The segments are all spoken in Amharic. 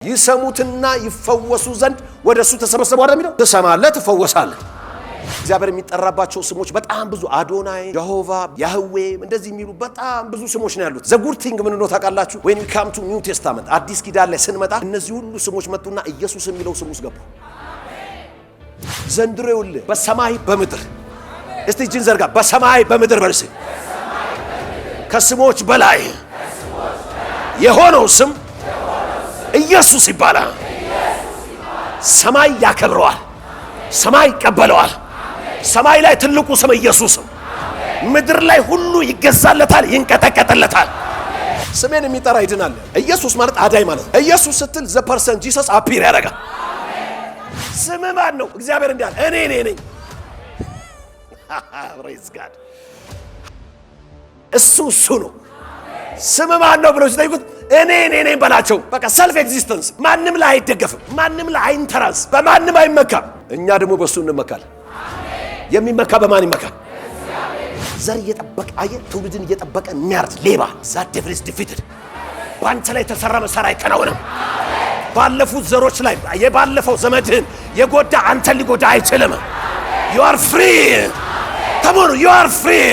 ይሰሙትና ይፈወሱ ዘንድ ወደሱ ተሰበሰቡ አይደል? ተሰማለህ ትፈወሳለህ። እግዚአብሔር የሚጠራባቸው ስሞች በጣም ብዙ አዶናይ፣ የሆቫ፣ ያህዌ እንደዚህ የሚሉ በጣም ብዙ ስሞች ነው ያሉት። ዘ ጉድ ቲንግ ምን ነው ታውቃላችሁ? when we come to new testament አዲስ ኪዳን ላይ ስንመጣ እነዚህ ሁሉ ስሞች መጡና ኢየሱስ የሚለው ስም ውስጥ ገቡ። ዘንድሮ ይኸውልህ በሰማይ በምድር እስቲ እጅን ዘርጋ። በሰማይ በምድር በርስ ከስሞች በላይ የሆነው ስም ኢየሱስ ይባላል። ሰማይ ያከብረዋል፣ ሰማይ ይቀበለዋል። ሰማይ ላይ ትልቁ ስም ኢየሱስ ነው። ምድር ላይ ሁሉ ይገዛለታል፣ ይንቀጠቀጥለታል። ስሜን የሚጠራ ይድናል። ኢየሱስ ማለት አዳኝ ማለት ነው። ኢየሱስ ስትል ዘ ፐርሰን ጂሰስ አፒር ያደርጋል። ስም ማን ነው? እግዚአብሔር እንዲያል እኔ ነኝ። ፕሬዝ ጋድ። እሱ ነው። ስም ማን ነው ብለው ሲጠይቁት እኔ ነኝ በላቸው። በቃ ሰልፍ ኤግዚስተንስ። ማንም ላይ አይደገፍም፣ ማንም ላይ አይንተራስ፣ በማንም አይመካም። እኛ ደግሞ በሱ እንመካለን። የሚመካ በማን ይመካል? ዘር እየጠበቀ ትውልድን እየጠበቀ የሚያርድ ሌባ ዛት ዴቪል ኢዝ ዲፊትድ። በአንተ ላይ የተሰራ መሳሪያ አይከናወንም። ባለፉት ዘሮች ላይ የባለፈው ዘመድህን የጎዳ አንተን ሊጎዳ አይችልም። you are free come on you are free።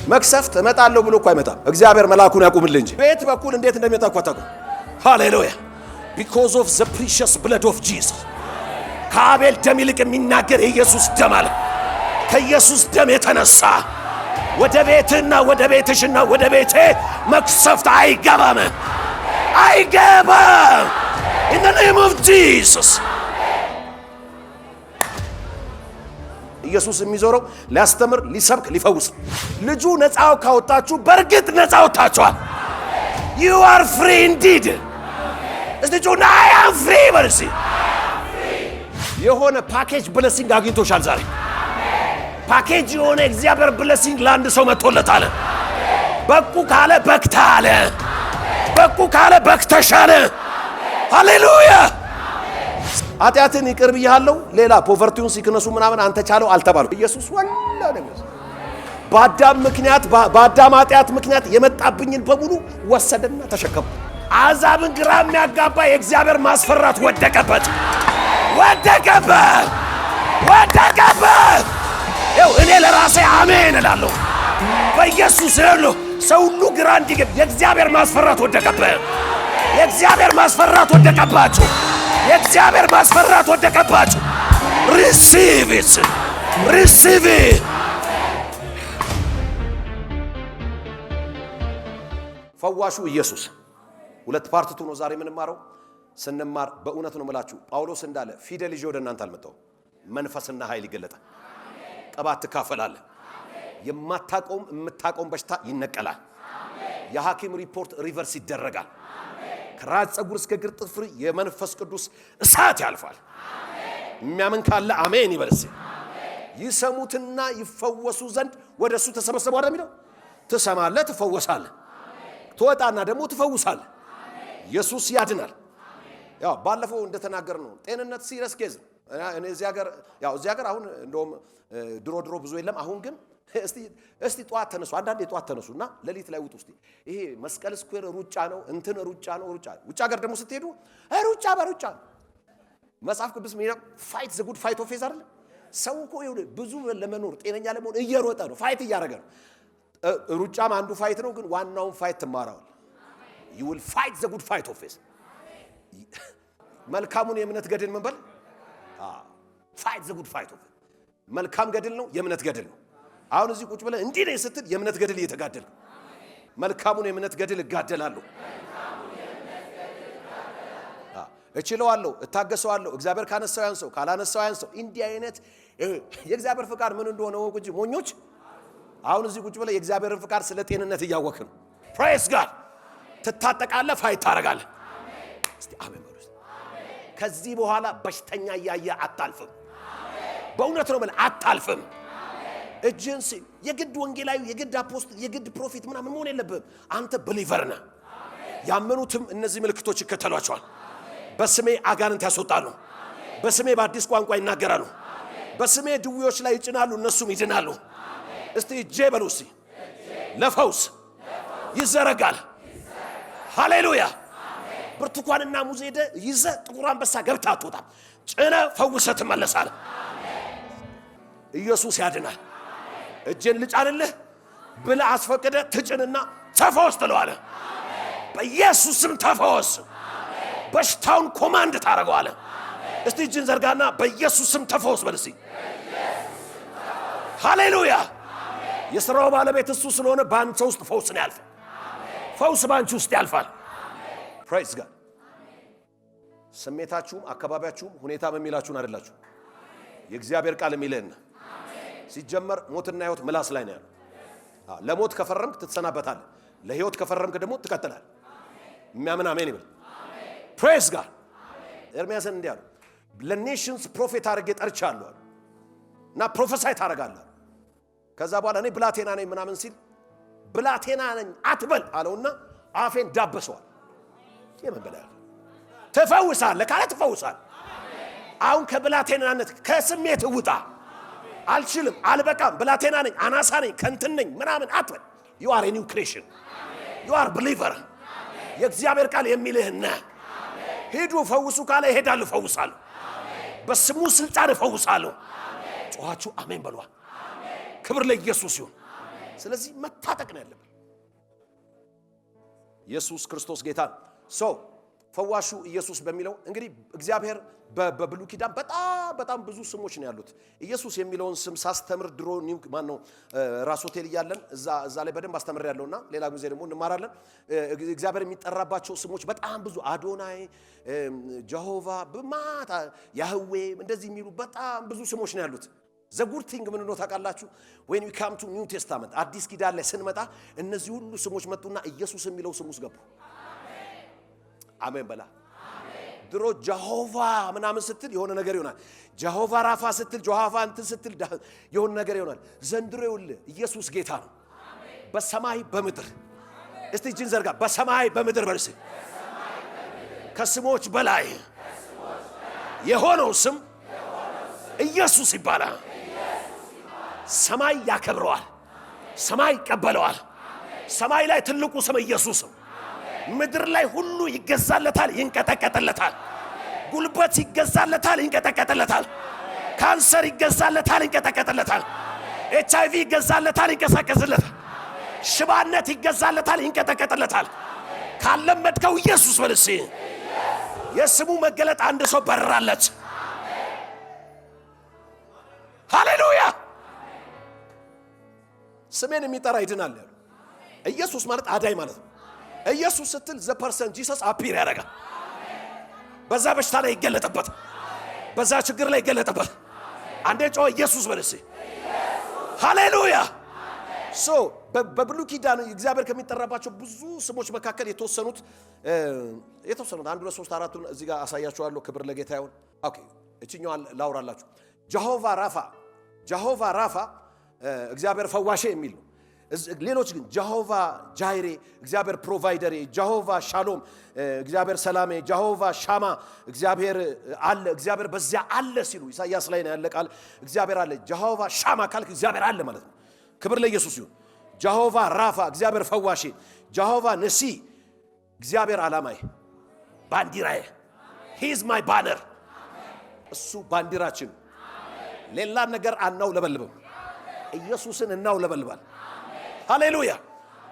መክሰፍት እመጣለሁ ብሎ እኮ አይመጣም። እግዚአብሔር መልአኩን ያቁምልህ እንጂ ቤት በኩል እንዴት እንደሚመጣ እኮ አታውቅም። ሃሌሉያ because of the precious blood of Jesus። ከአቤል ደም ይልቅ የሚናገር የኢየሱስ ደም አለ። ከኢየሱስ ደም የተነሳ ወደ ቤትና ወደ ቤትሽና ወደ ቤቴ መክሰፍት አይገባም። in the name of Jesus። ኢየሱስ የሚዞረው ሊያስተምር፣ ሊሰብክ፣ ሊፈውስ። ልጁ ነፃው ካወጣችሁ በእርግጥ ነፃ ወጣችኋል። you are free indeed። እስቲ ጆና I am free በርሲ። የሆነ ፓኬጅ ብለሲንግ አግኝቶሻል ዛሬ። ፓኬጅ የሆነ እግዚአብሔር ብለሲንግ ለአንድ ሰው መጥቶለታል። በቁ ካለ በክታለ፣ በቁ ካለ በክተሻለ። ሃሌሉያ። ኃጢአትን ይቅር ብያለሁ። ሌላ ፖቨርቲውን ሲክነሱ ምናምን አንተ ቻለው አልተባሉ። ኢየሱስ ወላሂ በአዳም ኃጢአት ምክንያት የመጣብኝን በሙሉ ወሰደና ተሸከመ። አሕዛብን ግራ የሚያጋባ የእግዚአብሔር ማስፈራት ወደቀበት። ይኸው እኔ ለራሴ አሜን እላለሁ። በኢየሱስ ይኸውልህ ሰው ሁሉ ግራ እንዲገባ የእግዚአብሔር ማስፈራት ወደቀበት። የእግዚአብሔር ማስፈራት ወደቀባችሁ። የእግዚአብሔር ማስፈራት ወደቀባችሁ። ሪሲቭ ኢት። ፈዋሹ ኢየሱስ ሁለት ፓርቲቱ ነው ዛሬ የምንማረው። ስንማር በእውነት ነው የምላችሁ ጳውሎስ እንዳለ ፊደል ይዤ ወደ እናንተ አልመጣሁም፣ መንፈስና ኃይል ይገለጣል። ቅባት ትካፈላለህ። የማታቆም የምታቆም በሽታ ይነቀላል። የሐኪም ሪፖርት ሪቨርስ ይደረጋል። ከራስ ፀጉር እስከ እግር ጥፍር የመንፈስ ቅዱስ እሳት ያልፋል። የሚያምን ካለ አሜን ይበልስ። ይሰሙትና ይፈወሱ ዘንድ ወደሱ ተሰበሰቡ አይደል የሚለው? ትሰማለህ፣ ትፈወሳለህ። ትወጣና ደግሞ ትፈውሳለህ። ኢየሱስ ያድናል። ያው ባለፈው እንደተናገር ነው ጤንነት ሲሪየስ ኬዝ ነው። እኔ እዚህ ሀገር አሁን እንደውም ድሮ ብዙ የለም። አሁን ግን እስቲ ጧት ተነሱ፣ አንዳንዴ ጧት ተነሱና ሌሊት ላይ ውጡ። እስቲ ይሄ መስቀል ስኩዌር ሩጫ ነው እንትን ሩጫ ነው። ውጭ ሀገር ደግሞ ስትሄዱ ሩጫ በሩጫ መጽሐፍ ቅዱስ ምን ይላል? ፋይት ዘ ጉድ ፋይት ኦፍ ፌዝ አይደል? ሰው እኮ ይኸውልህ ብዙ ለመኖር ጤነኛ ለመሆን እየሮጠ ነው፣ ፋይት እያደረገ ነው። ሩጫም አንዱ ፋይት ነው፣ ግን ዋናውን ፋይት ትማራዋል። you will fight the good fight of faith። መልካሙን የእምነት ገድል ምን በል? fight the good fight of faith። መልካም ገድል ነው፣ የእምነት ገድል ነው። አሁን እዚህ ቁጭ ብለህ እንዲህ ነኝ ስትል የእምነት ገድል እየተጋደልክ፣ መልካሙን የእምነት ገድል እጋደላለሁ፣ እችለዋለሁ፣ እታገሰዋለሁ። እግዚአብሔር ካነሳው ያንሰው፣ ካላነሳው ያንሰው። እንዲህ አይነት የእግዚአብሔር ፍቃድ ምን እንደሆነ ወቁ እንጂ ሞኞች። አሁን እዚህ ቁጭ ብለህ የእግዚአብሔርን ፍቃድ ስለ ጤንነት እያወቅህ ነው። ፕሬስ ጋድ። ትታጠቃለህ፣ ፋይት ታደርጋለህ። እስቲ አሜን በሉ። ከዚህ በኋላ በሽተኛ እያየህ አታልፍም። በእውነት ነው ማለት አታልፍም። እጅንሲ የግድ ወንጌላዊ፣ የግድ አፖስቶል፣ የግድ ፕሮፌት ምናምን መሆን የለብህም። አንተ ብሊቨር ነህ። ያመኑትም እነዚህ ምልክቶች ይከተሏቸዋል። በስሜ አጋንንት ያስወጣሉ፣ በስሜ በአዲስ ቋንቋ ይናገራሉ፣ በስሜ ድውዮች ላይ ይጭናሉ፣ እነሱም ይድናሉ። እስቲ እጄ በሉ። እስቲ ለፈውስ ይዘረጋል። ሃሌሉያ። ብርቱካንና ሙዝ ሄደ ይዘ ጥቁር አንበሳ ገብታ አትወጣም። ጭነ ፈውሰ ትመለሳለህ። ኢየሱስ ያድናል። እጄን ልጫንልህ ብለህ አስፈቅደ ትጭንና ተፈወስ ትለዋለህ። በኢየሱስ ስም ተፈወስ። በሽታውን ኮማንድ ታደርገዋለህ። እስቲ እጅን ዘርጋና በኢየሱስ ስም ተፈወስ በል እስቲ። ሃሌሉያ። የሥራው ባለቤት እሱ ስለሆነ ባንተ ውስጥ ፈውስ ነው ያልፋል። ፈውስ ባንቺ ውስጥ ያልፋል። ፕሬዝ ጋድ። ስሜታችሁም አካባቢያችሁም ሁኔታ በሚላችሁን አይደላችሁ። የእግዚአብሔር ቃል የሚልህና ሲጀመር ሞትና ሕይወት ምላስ ላይ ነው ያለው። ለሞት ከፈረምክ ትተሰናበታለህ። ለሕይወት ከፈረምክ ደግሞ ትቀጥላለህ። የሚያምን አሜን ይበል። ፕሬዝ ጋድ። ኤርምያስን እንዲህ አለው፣ ለኔሽንስ ፕሮፌት አድርጌ ጠርቻለሁ አሉ እና ፕሮፌሳይ ታደርጋለህ። ከዛ በኋላ እኔ ብላቴና ነኝ ምናምን ሲል ብላቴና ነኝ አትበል አለውና አፌን ዳበሰዋል። የመበላል ተፈውሳለህ ካለ ትፈውሳለህ። አሁን ከብላቴናነት ከስሜት ውጣ። አልችልም፣ አልበቃም፣ ብላቴና ነኝ፣ አናሳ ነኝ፣ ከንትን ነኝ ምናምን አትበል። you are a new creation, you are believer። የእግዚአብሔር ቃል የሚልህና ሄዱ ፈውሱ ካለ እሄዳለሁ፣ ፈውሳለሁ፣ በስሙ ስልጣን ፈውሳለሁ። ጮኻችሁ አሜን በሏ። ክብር ለኢየሱስ ይሁን። ስለዚህ መታጠቅ ነው ያለብን። ኢየሱስ ክርስቶስ ጌታ ሰው ፈዋሹ ኢየሱስ በሚለው እንግዲህ እግዚአብሔር በብሉይ ኪዳን በጣም ብዙ ስሞች ነው ያሉት። ኢየሱስ የሚለውን ስም ሳስተምር ድሮ ኒው ማን ነው ራስ ሆቴል እያለን እዛ ላይ በደንብ አስተምር ያለውና ሌላ ጊዜ ደግሞ እንማራለን። እግዚአብሔር የሚጠራባቸው ስሞች በጣም ብዙ አዶናይ፣ ጀሆቫ፣ በማታ ያህዌ እንደዚህ የሚሉ በጣም ብዙ ስሞች ነው ያሉት። ዘጉድ ቲንግ ምን ነው ታውቃላችሁ? when we come to new testament አዲስ ኪዳን ላይ ስንመጣ እነዚህ ሁሉ ስሞች መጡና ኢየሱስ የሚለው ስም ውስጥ ገቡ። አሜን በላ። ድሮ ጀሆቫ ምናምን ስትል የሆነ ነገር ይሆናል። ጀሆቫ ራፋ ስትል ጀሆቫ እንትን ስትል የሆነ ነገር ይሆናል። ዘንድሮ ይኸውልህ ኢየሱስ ጌታ ነው። በሰማይ በምድር እስቲ እጅን ዘርጋ። በሰማይ በምድር በርስ ከስሞች በላይ የሆነው ስም ኢየሱስ ይባላል። ሰማይ ያከብረዋል፣ ሰማይ ይቀበለዋል። ሰማይ ላይ ትልቁ ስም ኢየሱስ ነው። ምድር ላይ ሁሉ ይገዛለታል፣ ይንቀጠቀጥለታል። ጉልበት ይገዛለታል፣ ይንቀጠቀጥለታል። ካንሰር ይገዛለታል፣ ይንቀጠቀጥለታል። ኤችአይቪ ይገዛለታል፣ ይንቀሳቀስለታል። ሽባነት ይገዛለታል፣ ይንቀጠቀጥለታል። ካለመድከው ኢየሱስ በልሲ የስሙ መገለጥ አንድ ሰው በራለት። ሃሌሉያ። ስሜን የሚጠራ ይድናል ያለው ኢየሱስ ማለት አዳይ ማለት ነው። ኢየሱስ ስትል ዘ ፐርሰን ጂሰስ አፒር ያደርጋል። በዛ በሽታ ላይ ይገለጥበት፣ በዛ ችግር ላይ ይገለጥበት። አንዴ ጮህ ኢየሱስ በልሲ። ሃሌሉያ። ሶ በብሉይ ኪዳን እግዚአብሔር ከሚጠራባቸው ብዙ ስሞች መካከል የተወሰኑት 1 2 3 4 እዚህ ጋር አሳያችኋለሁ። ክብር ለጌታ ይሁን። ኦኬ እቺኛው ላውራላችሁ። ጀሆቫ ራፋ እግዚአብሔር ፈዋሼ የሚል ነው። ሌሎች ግን ጀሆቫ ጃይሬ እግዚአብሔር ፕሮቫይደሬ፣ ጀሆቫ ሻሎም እግዚአብሔር ሰላሜ፣ ጀሆቫ ሻማ እግዚአብሔር አለ፣ እግዚአብሔር በዚያ አለ ሲሉ ኢሳይያስ ላይ ነው ያለ ቃል። እግዚአብሔር አለ። ጀሆቫ ሻማ ካልክ እግዚአብሔር አለ ማለት ነው። ክብር ለኢየሱስ ይሁን። ጀሆቫ ራፋ እግዚአብሔር ፈዋሼ፣ ጀሆቫ ነሲ እግዚአብሔር አላማዬ፣ ባንዲራዬ፣ ሂ ኢዝ ማይ ባነር። እሱ ባንዲራችን። ሌላ ነገር አናውለበልብም፣ ኢየሱስን እናውለበልባል። ሃሌሉያ።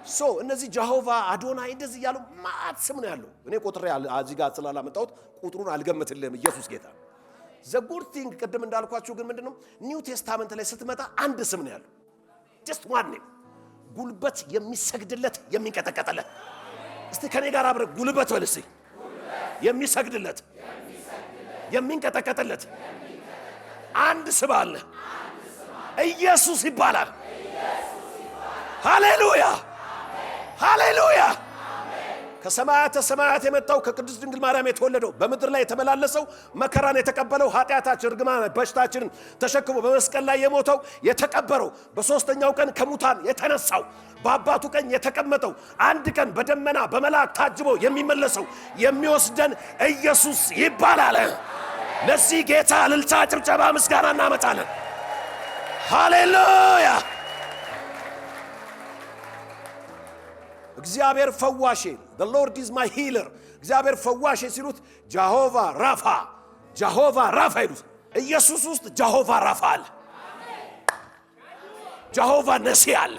ሶ እነዚህ ጀሆቫ አዶናይ እንደዚህ ያሉ ማት ስም ነው ያለው። እኔ ቁጥሬ እዚህ ጋር ስላላመጣሁት ቁጥሩን አልገምትልህም። ኢየሱስ ጌታ። ዘ ጉድ ቲንግ ቅድም እንዳልኳችሁ ግን ምንድነው ኒው ቴስታመንት ላይ ስትመጣ አንድ ስም ነው ያለው። ጀስት ዋን ኔም። ጉልበት የሚሰግድለት የሚንቀጠቀጥለት። እስቲ ከኔ ጋር አብረ ጉልበት በል እስቲ። የሚሰግድለት የሚንቀጠቀጥለት አንድ ስም አለ። ኢየሱስ ይባላል። ሃሌሉያ ሃሌሉያ። ከሰማያተ ሰማያት የመጣው ከቅድስት ድንግል ማርያም የተወለደው በምድር ላይ የተመላለሰው መከራን የተቀበለው ኃጢአታችን እርግማን በሽታችንን ተሸክሞ በመስቀል ላይ የሞተው የተቀበረው በሶስተኛው ቀን ከሙታን የተነሳው በአባቱ ቀኝ የተቀመጠው አንድ ቀን በደመና በመላእክ ታጅቦ የሚመለሰው የሚወስደን ኢየሱስ ይባላል። ለዚህ ጌታ እልልታ፣ ጭብጨባ፣ ምስጋና እናመጣለን። ሃሌሉያ እግዚአብሔር ፈዋሼ the Lord is my healer እግዚአብሔር ፈዋሼ ሲሉት ጃሆቫ ራፋ ጃሆቫ ራፋ ይሉት ኢየሱስ ውስጥ ጃሆቫ ራፋ አለ ጃሆቫ ነሲ አለ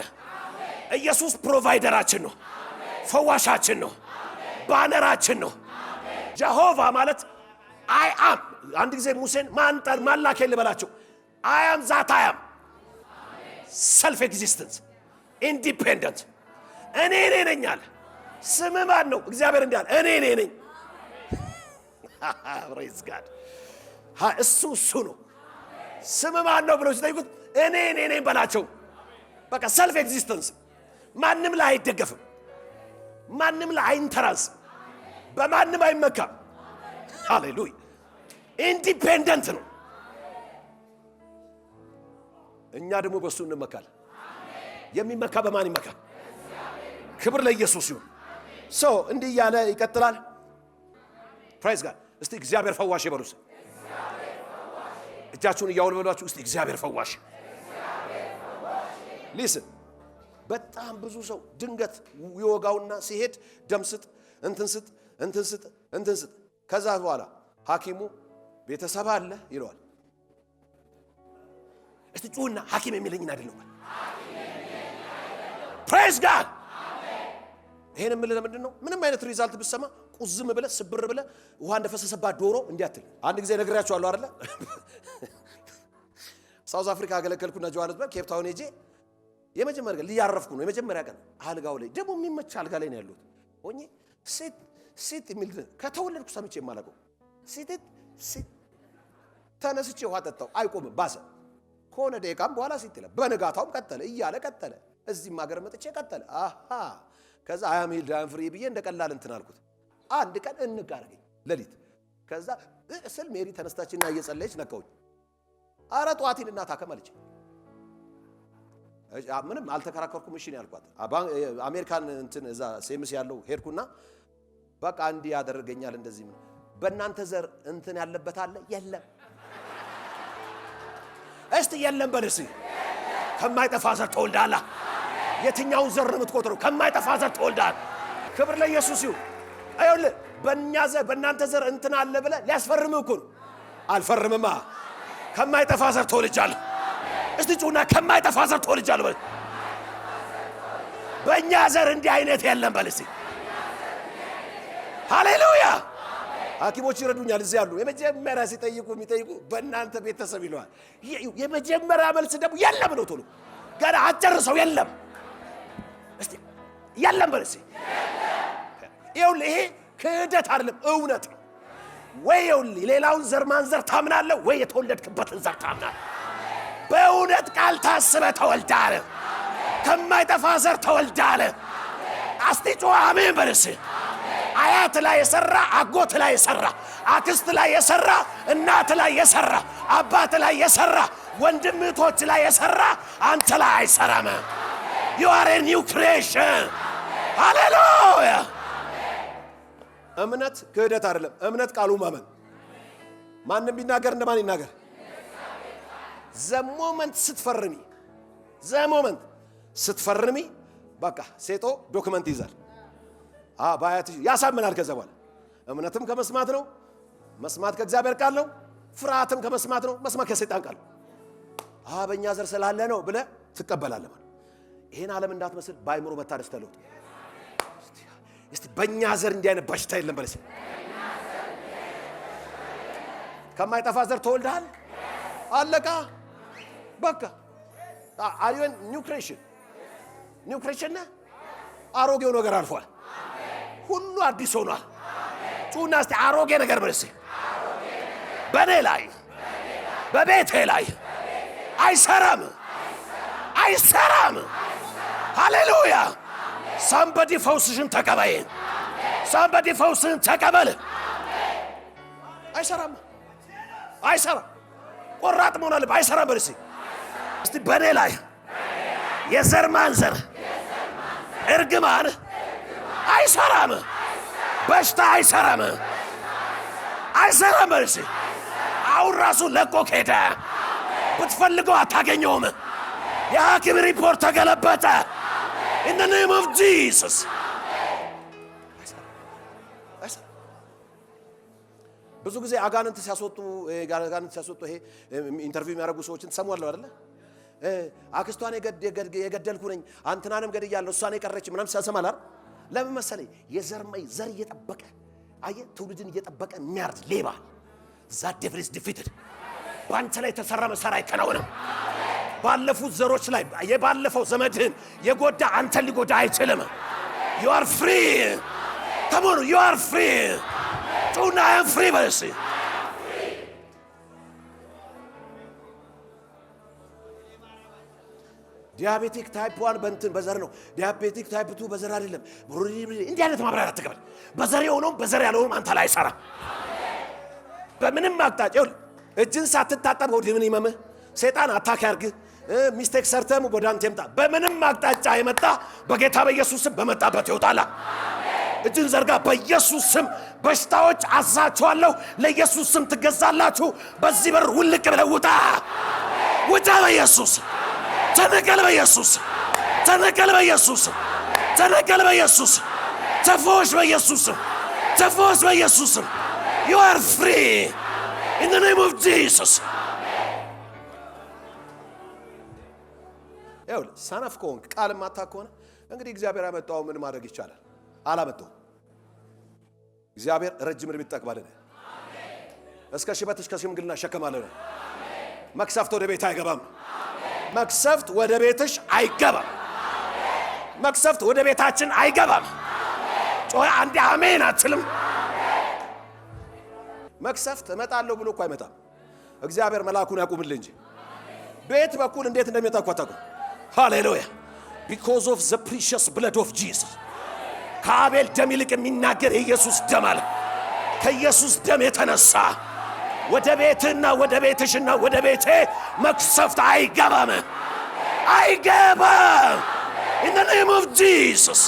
ኢየሱስ ፕሮቫይደራችን ነው ፈዋሻችን ነው ባነራችን ነው ጃሆቫ ማለት I am አንድ ጊዜ ሙሴን ማላከ ልበላቸው I am that I am self existence independent እኔ ነኝ አለ ስም ማን ነው እግዚአብሔር እንዲያል እኔ ነኝ praise God እሱ ነው ስም ማን ነው ብለው ሲጠይቁት እኔ ነኝ በላቸው በቃ self existence ማንንም ላይ አይደገፍም ማንንም ላይ አይንተራስ በማንንም አይመካም ሃሌሉያ ኢንዲፔንደንት ነው እኛ ደግሞ በሱ እንመካለን የሚመካ በማን ይመካል ክብር ለኢየሱስ ይሁን ሶ እንዲህ ያለ ይቀጥላል ፕራይዝ ጋድ እስቲ እግዚአብሔር ፈዋሽ ይበሉስ እጃችሁን ያወለበሏችሁ እስቲ እግዚአብሔር ፈዋሽ ሊስን በጣም ብዙ ሰው ድንገት ይወጋውና ሲሄድ ደምስጥ እንትን ስጥ ከዛ በኋላ ሐኪሙ ቤተሰብ አለ ይለዋል እስቲ ጩና ሐኪም የሚለኝን አይደለም ፕሬዝ ጋድ ይሄን ምን ለምንድን ነው ምንም አይነት ሪዛልት ብትሰማ ቁዝም ብለ ስብር ብለ ውሃ እንደፈሰሰባት ዶሮ እንዲያትል አንድ ጊዜ ነግሬያችኋለሁ አይደለ ሳውዝ አፍሪካ አገለገልኩና ጆሃንስበርግ ኬፕ ታውን ሄጄ የመጀመሪያ ቀን ሊያረፍኩ ነው የመጀመሪያ ቀን አልጋው ላይ ደግሞ የሚመች አልጋ ላይ ነው ያሉት ሆኜ ሴት የሚል ከተወለድኩ ሰምቼ የማላውቀው ሴት ተነስቼ ውሃ ጠጣው አይቆምም ባሰ ከሆነ ደቂቃም በኋላ ሲትለ በነጋታውም ቀጠለ እያለ ቀጠለ እዚህም ሀገር መጥቼ ቀጠለ ከዛ አያም ፍሪ ብዬ እንደቀላል እንትን አልኩት አንድ ቀን እንጋርገኝ ለሊት ከዛ እስል ሜሪ ተነስታችና እየጸለየች ነካውኝ አረ ጧቲን እና ታከማለች ምንም አልተከራከርኩም እሺ ነው ያልኳት አሜሪካን እንትን እዛ ሴምስ ያለው ሄድኩና በቃ እንዲ ያደርገኛል እንደዚህ ምን በእናንተ ዘር እንትን ያለበት አለ የለም እስቲ የለም በልሲ ከማይጠፋ ዘር ተወልዳላ የትኛውን ዘር ነው የምትቆጥረው ከማይጠፋ ዘር ተወልዳል ክብር ለኢየሱስ ይሁን አይውል በእኛ ዘር በእናንተ ዘር እንትን አለ ብለ ሊያስፈርምህ እኮ ነው አልፈርምማ ከማይጠፋ ዘር ተወልጃለሁ እስቲ ጩና ከማይጠፋ ዘር ተወልጃለሁ በል በእኛ ዘር እንዲህ አይነት የለም በልሲ ሃሌሉያ ሐኪሞች ይረዱኛል እዚህ ያሉ የመጀመሪያ ሲጠይቁ የሚጠይቁ በእናንተ ቤተሰብ ይለዋል የመጀመሪያ መልስ ደግሞ የለም ነው ቶሎ ገና አጨርሰው የለም እስቲ የለም በልሲ ይኸውልህ ይሄ ክህደት አይደለም እውነት ነው ወይ ይኸውልህ ሌላውን ዘር ማንዘር ታምናለህ ወይ የተወለድክበትን ዘር ታምናለህ በእውነት ቃል ታስበህ ተወልዳለ ከማይጠፋ ዘር ተወልዳለ አስቲጮ አሜን በልሲ አያት ላይ የሰራ አጎት ላይ የሰራ አክስት ላይ የሰራ እናት ላይ የሰራ አባት ላይ የሰራ ወንድምቶች ላይ የሰራ አንተ ላይ አይሰራም you are a new creation hallelujah እምነት ክህደት አይደለም እምነት ቃሉ ማመን ማንንም ቢናገር እንደማን ይናገር the moment ስትፈርሚ በቃ ሴቶ ዶክመንት ይዛል ባያት ያሳምናል ከዛ በኋላ እምነትም ከመስማት ነው መስማት ከእግዚአብሔር ቃል ነው ፍርሃትም ከመስማት ነው መስማት ከሰይጣን ቃል በእኛ ዘር ስላለ ነው ብለ ትቀበላለህ ማለት ይሄን ዓለም እንዳትመስል ባይምሮ መታደስ ተለውጥ እስቲ በእኛ ዘር እንዲህ አይነት በሽታ የለም በለስ ከማይጠፋ ዘር ተወልደሃል አለቃ በቃ አሪዮን ኒው ክሬሽን አሮጌው ነገር አልፏል ሁሉ አዲስ ሆኗል ጩና እስቲ አሮጌ ነገር በለስ በኔ ላይ በቤቴ ላይ አይሰራም ሃሌሉያ somebody ፈውስሽን ተቀበል somebody ፈውስን ተቀበል አይሰራም ቆራጥ መሆን አለብህ አይሰራም በለስ እስቲ በኔ ላይ የዘር ማንዘር እርግማን አይሰራም በሽታ አይሰራም በለስ አሁን ራሱ ለቆ ሄደ ብትፈልገው አታገኘውም የሐኪም ሪፖርት ተገለበጠ in the name of Jesus ብዙ ጊዜ አጋንንት ሲያስወጡ ይሄ ኢንተርቪው የሚያደርጉ ሰዎችን ትሰሙዋለሁ አይደለ? አክስቷን የገደልኩ ነኝ አንተናንም ገድያለሁ እሷን የቀረች ምናምን ሲያሰማል አይደል? ለምን መሰለኝ? ዘር እየጠበቀ ትውልድን እየጠበቀ የሚያርድ ሌባ that devil is defeated። ባንተ ላይ ተሰራ መሳሪያ አይከናወንም። ባለፉት ዘሮች ላይ የባለፈው ዘመድህን የጎዳ አንተን ሊጎዳ አይችልም። you are free come on you are free tonight I am free በስ ዲያቤቲክ ታይፕ 1 በዘር ነው። ዲያቤቲክ ታይፕ 2 በዘር አይደለም። እንዲህ አይነት ማብራሪያ ተቀበል። በዘር የሆነው በዘር ያለውም አንተ ላይ አይሰራም። በምንም አቅጣጫ እጅን ሳትታጠብ ወደ ምን ይመምህ ሰይጣን አታክ ያርግ ሚስቴክ ሰርተም ወደ አንተ ይምጣ። በምንም አቅጣጫ የመጣ በጌታ በኢየሱስ ስም በመጣበት ይወጣል። እጅን ዘርጋ። በኢየሱስ ስም በሽታዎች አዛቸዋለሁ። ለኢየሱስ ስም ትገዛላችሁ። በዚህ በር ውልቅ ብለህ ውጣ። ውጣ በኢየሱስ ተነቀል። በኢየሱስ ተነቀል። በኢየሱስ ተነቀል። በኢየሱስ ተፈወስ። በኢየሱስ ተፈወስ። በኢየሱስ you are free in the name of Jesus። ያው ሰነፍ ከሆንክ ቃል ማታ ከሆነ እንግዲህ እግዚአብሔር ያመጣው ምን ማድረግ ይቻላል? አላመጣው። እግዚአብሔር ረጅም ዕድሜ ይጠቅባልን። እስከ ሽበትሽ ከሽምግልና ሸከማለን። መክሰፍት ወደ ቤት አይገባም። መክሰፍት ወደ ቤትሽ አይገባም። መክሰፍት ወደ ቤታችን አይገባም። ጮህ አንዴ አሜን አትልም? መክሰፍት እመጣለሁ ብሎ እኮ አይመጣም። እግዚአብሔር መልአኩን ያቁምልህ እንጂ ቤት በኩል እንዴት እንደሚመጣ እኮ አታውቅም። ሃሌሉያ because of the precious blood of Jesus። ከአቤል ደም ይልቅ የሚናገር የኢየሱስ ደም አለ። ከኢየሱስ ደም የተነሳ ወደ ቤትና ወደ ቤትሽና ወደ ቤቴ መክሰፍት አይገባም። አይገባም in the name of Jesus።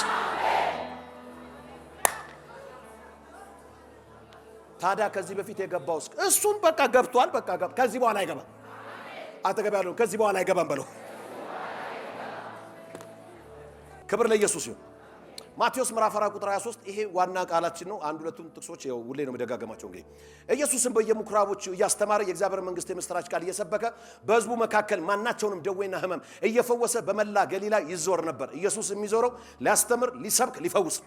ታዲያ ከዚህ በፊት የገባው እሱን በቃ ገብቷል። በቃ ከዚህ በኋላ አይገባም። አጠገብ ያለው ከዚህ በኋላ አይገባም በለው። ክብር ለኢየሱስ ይሁን። ማቴዎስ ምዕራፍ 4 ቁጥር 23 ይሄ ዋና ቃላችን ነው። አንድ ሁለቱን ጥቅሶች ያው ሁሌ ነው መደጋገማቸው። እንግዲህ ኢየሱስም በየምኩራቦቹ እያስተማረ የእግዚአብሔር መንግስት የምስራች ቃል እየሰበከ በሕዝቡ መካከል ማናቸውንም ደዌና ሕመም እየፈወሰ በመላ ገሊላ ይዞር ነበር። ኢየሱስ የሚዞረው ሊያስተምር፣ ሊሰብክ፣ ሊፈውስ።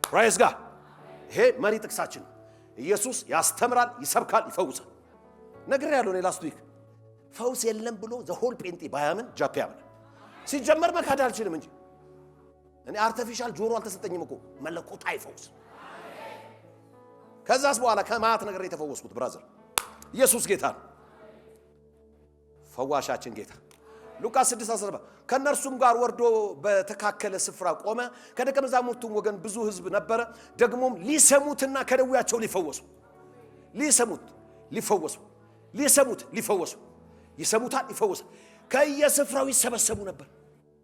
ፕራይዝ ጋድ። ይሄ መሪ ጥቅሳችን ነው። ኢየሱስ ያስተምራል፣ ይሰብካል፣ ይፈውሳል። ነገር ያለው ነው ላስት ዊክ ፈውስ የለም ብሎ ዘሆል ጴንጤ ባያምን ጃፓ ያምን ሲጀመር መካድ አልችልም እንጂ እኔ አርቲፊሻል ጆሮ አልተሰጠኝም እኮ መለኮት አይፈውስ። ከዛስ በኋላ ከማት ነገር የተፈወስኩት ብራዘር ኢየሱስ ጌታ ነው። ፈዋሻችን ጌታ ሉቃስ 6:17 ከነርሱም ጋር ወርዶ በተካከለ ስፍራ ቆመ። ከደቀ መዛሙርቱም ወገን ብዙ ሕዝብ ነበረ። ደግሞም ሊሰሙትና ከደዌያቸው ሊፈወሱ ሊፈወሱ ይሰሙታል፣ ይፈወሳል። ከየስፍራው ይሰበሰቡ ነበር።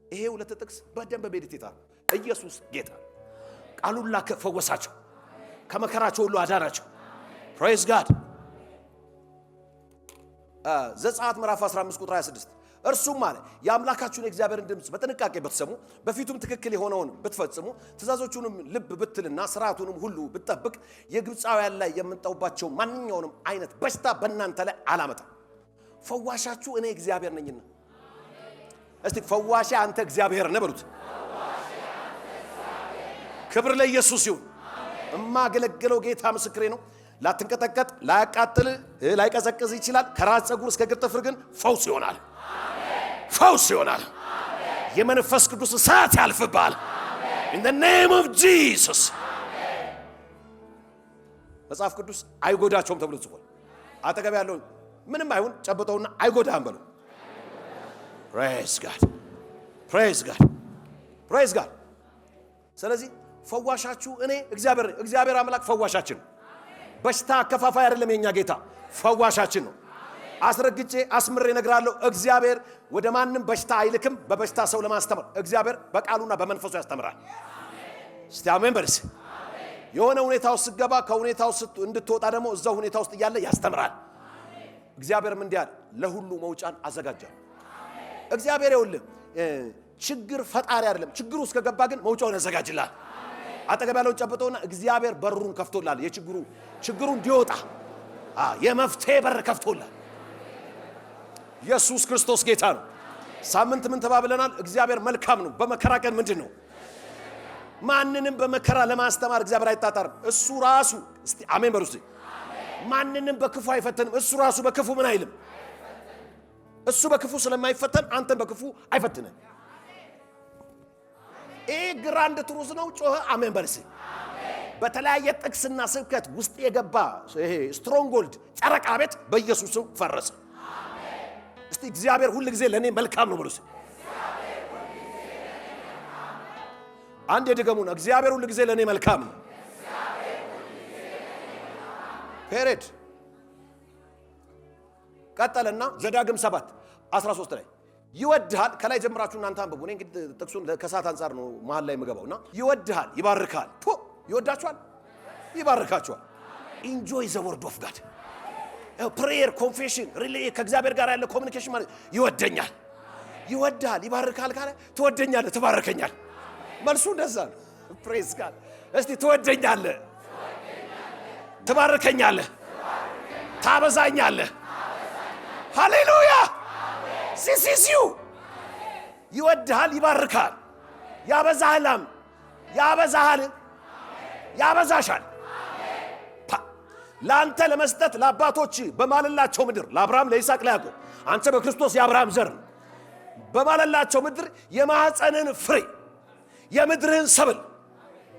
ይሄ ሁለት ጥቅስ በደንብ ሜዲቴት አድርጉ። ኢየሱስ ጌታ ቃሉን ላከ፣ ፈወሳቸው፣ ከመከራቸው ሁሉ አዳናቸው። ፕሬዝ ጋድ። ዘጸአት ምዕራፍ 15 ቁጥር 26 እርሱም አለ የአምላካችሁን የእግዚአብሔርን ድምፅ በጥንቃቄ ብትሰሙ በፊቱም ትክክል የሆነውን ብትፈጽሙ ትእዛዞቹንም ልብ ብትልና ሥርዓቱንም ሁሉ ብትጠብቅ የግብፃውያን ላይ የምንጠውባቸው ማንኛውንም አይነት በሽታ በእናንተ ላይ አላመጣም። ፈዋሻችሁ እኔ እግዚአብሔር ነኝና። እስቲ ፈዋሻ አንተ እግዚአብሔር ነህ በሉት። ክብር ለኢየሱስ ይሁን። እማገለግለው ጌታ ምስክሬ ነው። ላትንቀጠቀጥ፣ ላያቃጥል፣ ላይቀዘቅዝ ይችላል። ከራስ ፀጉር እስከ እግር ጥፍር ግን ፈውስ ይሆናል። ፈውስ ይሆናል። የመንፈስ ቅዱስ እሳት ያልፍባል። in the name of Jesus። መጽሐፍ ቅዱስ አይጎዳቸውም ተብሎ ጽፏል። አጠገብ ያለው ምንም አይሁን ጨብጠውና አይጎዳም በሉ። praise God praise God praise God። ስለዚህ ፈዋሻችሁ እኔ እግዚአብሔር አምላክ ፈዋሻችን ነው። በሽታ አከፋፋይ አይደለም የኛ ጌታ፣ ፈዋሻችን ነው። አስረግጬ አስምሬ እነግራለሁ። እግዚአብሔር ወደ ማንም በሽታ አይልክም በበሽታ ሰው ለማስተማር። እግዚአብሔር በቃሉና በመንፈሱ ያስተምራል። እስቲ አሜን በርስ። የሆነ ሁኔታ ውስጥ ገባ፣ ከሁኔታው ውስጥ እንድትወጣ ደግሞ እዛው ሁኔታ ውስጥ እያለ ያስተምራል። እግዚአብሔርም እንዲህ አለ፣ ለሁሉ መውጫን አዘጋጃለሁ። እግዚአብሔር ይኸውልህ ችግር ፈጣሪ አይደለም። ችግሩ ውስጥ ከገባ ግን መውጫውን ያዘጋጅልሃል። አጠገብ ያለውን ጨብጠውና እግዚአብሔር በሩን ከፍቶላል ችግሩ እንዲወጣ የመፍትሄ በር ከፍቶላል። ኢየሱስ ክርስቶስ ጌታ ነው። ሳምንት ምን ተባብለናል? እግዚአብሔር መልካም ነው። በመከራ ቀን ምንድነው? ማንንም በመከራ ለማስተማር እግዚአብሔር አይጣጣርም። እሱ ራሱ እስቲ አሜን በሉ እስቲ። ማንንም በክፉ አይፈተንም። እሱ ራሱ በክፉ ምን አይልም። እሱ በክፉ ስለማይፈተን አንተን በክፉ አይፈትንም። ይሄ ግራንድ ትሩዝ ነው። ጮኸ አሜን በል እስቲ። በተለያየ ጥቅስና ስብከት ውስጥ የገባ ይሄ ስትሮንግሆልድ ጨረቃ ቤት በኢየሱስ ስም ፈረሰ። እስቲ እግዚአብሔር ሁሉ ጊዜ ለኔ መልካም ነው በሉ እስቲ። አንድ የድገሙና እግዚአብሔር ሁሉ ጊዜ ለኔ መልካም ነው። ፔሬድ ቀጠለና ዘዳግም 7:13 ላይ ይወድሃል። ከላይ ጀምራችሁ እናንተ አንብቡ። እኔ እንግዲህ ጥቅሱን ከሰዓት አንፃር ነው መሃል ላይ የምገባውና ይወድሃል፣ ይባርካል። ይወዳችኋል፣ ይባርካችኋል። ኢንጆይ ዘ ወርድ ኦፍ ጋድ ፕሬየር ኮንፌሽን ሪሌ ከእግዚአብሔር ጋር ያለ ኮሚኒኬሽን ማለት ይወደኛል፣ ይወድሃል፣ ይባርካል ካለ ትወደኛለህ፣ ትባርከኛል። መልሱ እንደዛ ነው። ፕሬዝ ጋድ። እስቲ ትወደኛለህ፣ ትባርከኛለህ፣ ታበዛኛለህ። ሃሌሉያ ሲሲሲዩ ይወድሃል፣ ይባርካል፣ ያበዛህላም፣ ያበዛሃል፣ ያበዛሻል። ለአንተ ለመስጠት ለአባቶች በማለላቸው ምድር ለአብርሃም ለይስሐቅ ለያዕቆብ አንተ በክርስቶስ የአብርሃም ዘር በማለላቸው ምድር የማህፀንን ፍሬ የምድርህን ሰብል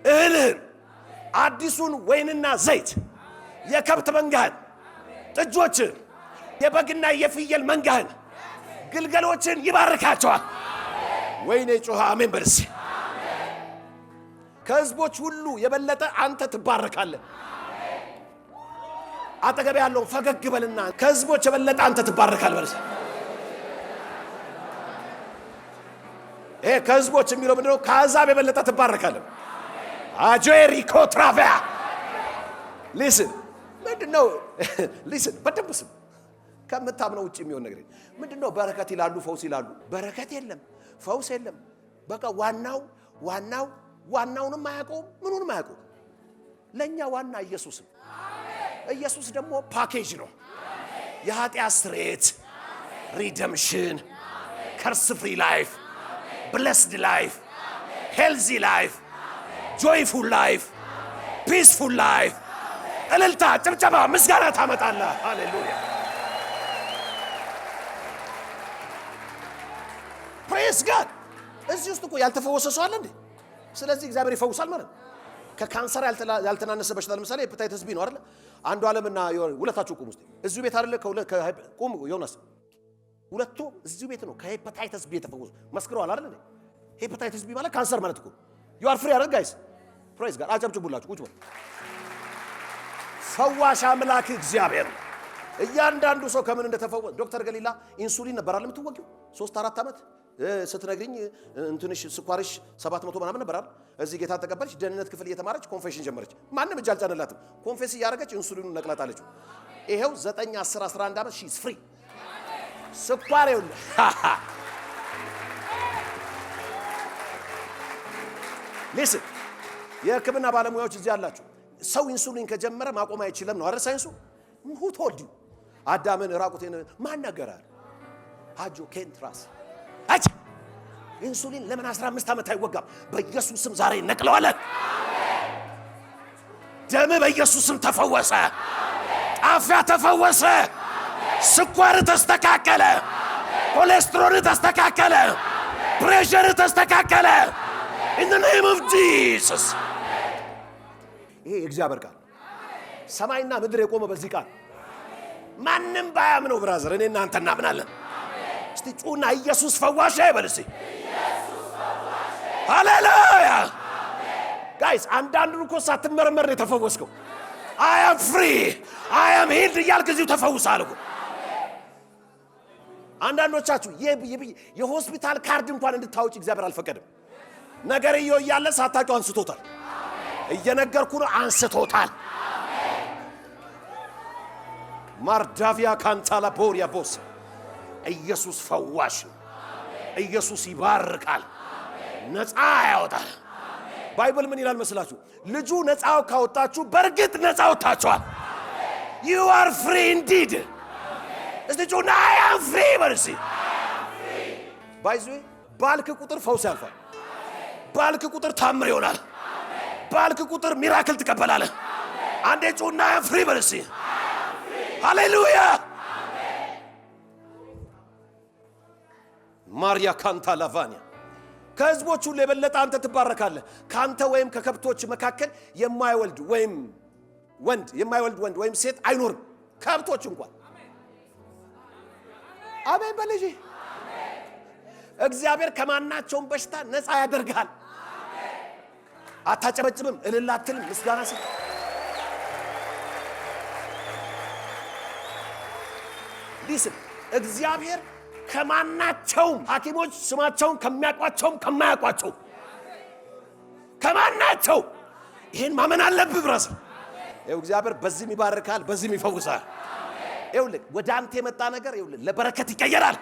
እህልህን አዲሱን ወይንና ዘይት የከብት መንጋህን ጥጆችን የበግና የፍየል መንጋህን ግልገሎችን ይባርካቸዋል። ወይኔ ጮኸ አሜን በርሲ። ከህዝቦች ሁሉ የበለጠ አንተ ትባረካለህ። አጠገብ ያለው ፈገግ በልና ከህዝቦች የበለጠ አንተ ትባረካለህ በርሲ። ከህዝቦች የሚለው ምንድነው? ከአሕዛብ የበለጠ ትባረካለህ። አጀሪኮ ትራቪያ ሊስን ምንድነው? ሊስን በደንብ ስም። ከምታምነው ውጭ የሚሆን ነገር ምንድነው? በረከት ይላሉ፣ ፈውስ ይላሉ። በረከት የለም፣ ፈውስ የለም። በቃ ዋናውንም አያውቀውም፣ ምኑንም አያውቀውም። ለኛ ዋና ኢየሱስ ነው። ኢየሱስ ደግሞ ፓኬጅ ነው። የኃጢአት ስርየት፣ ሪደምሽን፣ ከርስ ፍሪ ላይፍ፣ ብለስድ ላይፍ፣ ሄልዚ ላይፍ፣ ጆይፉል ላይፍ፣ ፒስፉል ላይፍ። እልልታ፣ ጭብጨባ፣ ምስጋና ታመጣለህ። ሃሌሉያ ፕሬዝ ጋድ። እዚህ ውስጥ እኮ ያልተፈወሰ ሰው አለ እንዴ? ስለዚህ እግዚአብሔር ይፈውሳል ማለት ነው። ከካንሰር ያልተናነሰ በሽታ ለምሳሌ ሄፓታይተስ ቢ ነው አይደል? አንዱ ዓለምና ሁለታችሁ ቁም ውስጥ እዚሁ ቤት አይደለ? ቁም ዮናስ፣ ሁለቱ እዚሁ ቤት ነው ከሄፓታይተስ ቢ የተፈወሱ መስክረዋል አይደል? ሄፓታይተስ ቢ ማለት ካንሰር ማለት እኮ you are free አይደል ጋይስ? ፕሬዝ ጋድ። አጨብጭቡላችሁ፣ ቁጭ በሉ። ፈዋሽ አምላክ እግዚአብሔር እያንዳንዱ ሰው ከምን እንደተፈወሰ ዶክተር ገሊላ ኢንሱሊን ነበር አይደል የምትወጊው 3-4 ዓመት ስትነግሪኝ እንትንሽ ስኳርሽ 700 ምናምን ነበር አይደል? እዚህ ጌታ ተቀበለች፣ ደህንነት ክፍል እየተማረች ኮንፌሽን ጀመረች። ማንም እጅ አልጫነላትም። ኮንፌስ እያደረገች ኢንሱሊኑን ነቅላታለች። ይሄው 9 10 11 ዓመት ሺስ ፍሪ ስኳር ይሁን ሊስን የሕክምና ባለሙያዎች እዚህ ያላችሁ ሰው ኢንሱሊን ከጀመረ ማቆም አይችልም ነው አይደል ሳይንሱ? who told you? አዳምን ራቁቴን ማን ነገራል? ሃጆ ኬንትራስ አጭ ኢንሱሊን ለምን 15 ዓመት አይወጋም? በኢየሱስ ስም ዛሬ ነቅለዋለን። ደም በኢየሱስ ስም ተፈወሰ። ጣፊያ ተፈወሰ። ስኳር ተስተካከለ። ኮሌስትሮል ተስተካከለ። ፕሬሸር ተስተካከለ። in the name of Jesus። ይሄ እግዚአብሔር ቃል ሰማይና ምድር የቆመ በዚህ ቃል ማንም ባያምነው ብራዘር እኔ እናንተ እናምናለን። እስቲ ጩና ኢየሱስ ፈዋሽ አይበል እስቲ። ሃሌሉያ ጋይስ። አንዳንዱ እኮ ሳትመረመር ነው የተፈወስከው። I am free, I am healed እያልክ እዚሁ ተፈውሳል እኮ። አንዳንዶቻችሁ የሆስፒታል ካርድ እንኳን እንድታውጭ እግዚአብሔር አልፈቀደም። ነገርየው እያለ ሳታውቀው አንስቶታል። እየነገርኩ ነው፣ አንስቶታል። ማርዳቪያ ካንታላ ቦሪያ ቦስ ኢየሱስ ፈዋሽ ነው። ኢየሱስ ይባርካል፣ ነፃ ያወጣል። ባይብል ምን ይላል መስላችሁ? ልጁ ነፃው ካወጣችሁ በእርግጥ ነፃ ወጣችኋል። you are free indeed እስቲ ጩና I am free በርሲ ባይዙ ባልክ ቁጥር ፈውስ ያልፋል ባልክ ቁጥር ታምር ይሆናል ባልክ ቁጥር ሚራክል ትቀበላለህ አንዴ ጩና I am free በርሲ ሃሌሉያ ማርያ ካንታ ላቫኒያ ከህዝቦች ሁሉ የበለጠ አንተ ትባረካለህ ካንተ ወይም ከከብቶች መካከል የማይወልድ ወንድ ወይም ሴት አይኖርም ከብቶች እንኳን አሜን በልጂ እግዚአብሔር ከማናቸውም በሽታ ነፃ ያደርጋል አታጨበጭብም እልል አትልም ምስጋና ስጥ ሊስን እግዚአብሔር ከማናቸውም ሐኪሞች ስማቸውን ከሚያቋቸውም ከማያቋቸው ከማናቸው ይሄን ማመን አለብህ ብራስ ይኸው እግዚአብሔር በዚህም ይባርካል በዚህም ይፈውሳል ይኸውልህ ወደ አንተ የመጣ ነገር ይኸውልህ ለበረከት ይቀየራል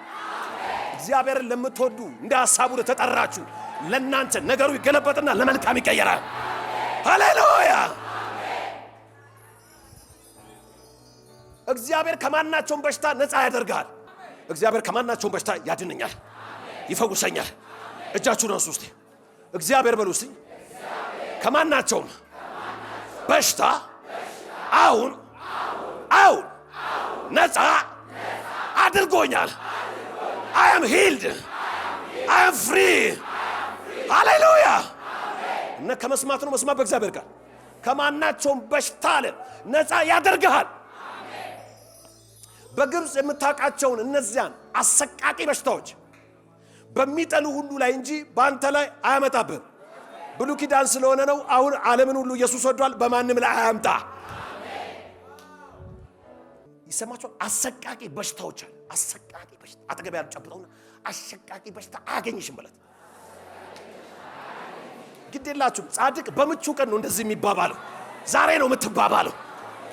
እግዚአብሔርን ለምትወዱ እንደ ሐሳቡ ለተጠራችሁ ለእናንተ ነገሩ ይገለበጥና ለመልካም ይቀየራል ሃሌሉያ እግዚአብሔር ከማናቸውም በሽታ ነፃ ያደርጋል እግዚአብሔር ከማናቸውም በሽታ ያድነኛል ይፈውሰኛል እጃችሁን አንሱ እስቲ እግዚአብሔር በሉ እስቲ ከማናቸውም በሽታ አሁን ነፃ አድርጎኛል I am healed I am free ሃሌሉያ እና ከመስማት ነው መስማት በእግዚአብሔር ቃል ከማናቸውም በሽታ ነፃ ያደርጋል በግብጽ የምታውቃቸውን እነዚያን አሰቃቂ በሽታዎች በሚጠሉ ሁሉ ላይ እንጂ ባንተ ላይ አያመጣብህም ብሉይ ኪዳን ስለሆነ ነው አሁን ዓለምን ሁሉ ኢየሱስ ወዷል በማንም ላይ አያምጣ ይሰማችኋል አሰቃቂ በሽታዎች አሉ አሰቃቂ በሽታ አጠገብ ያልጨብጠውና አሰቃቂ በሽታ አያገኝሽም ማለት ግዴላችሁ ጻድቅ በምቹ ቀን ነው እንደዚህ የሚባባለው ዛሬ ነው የምትባባለው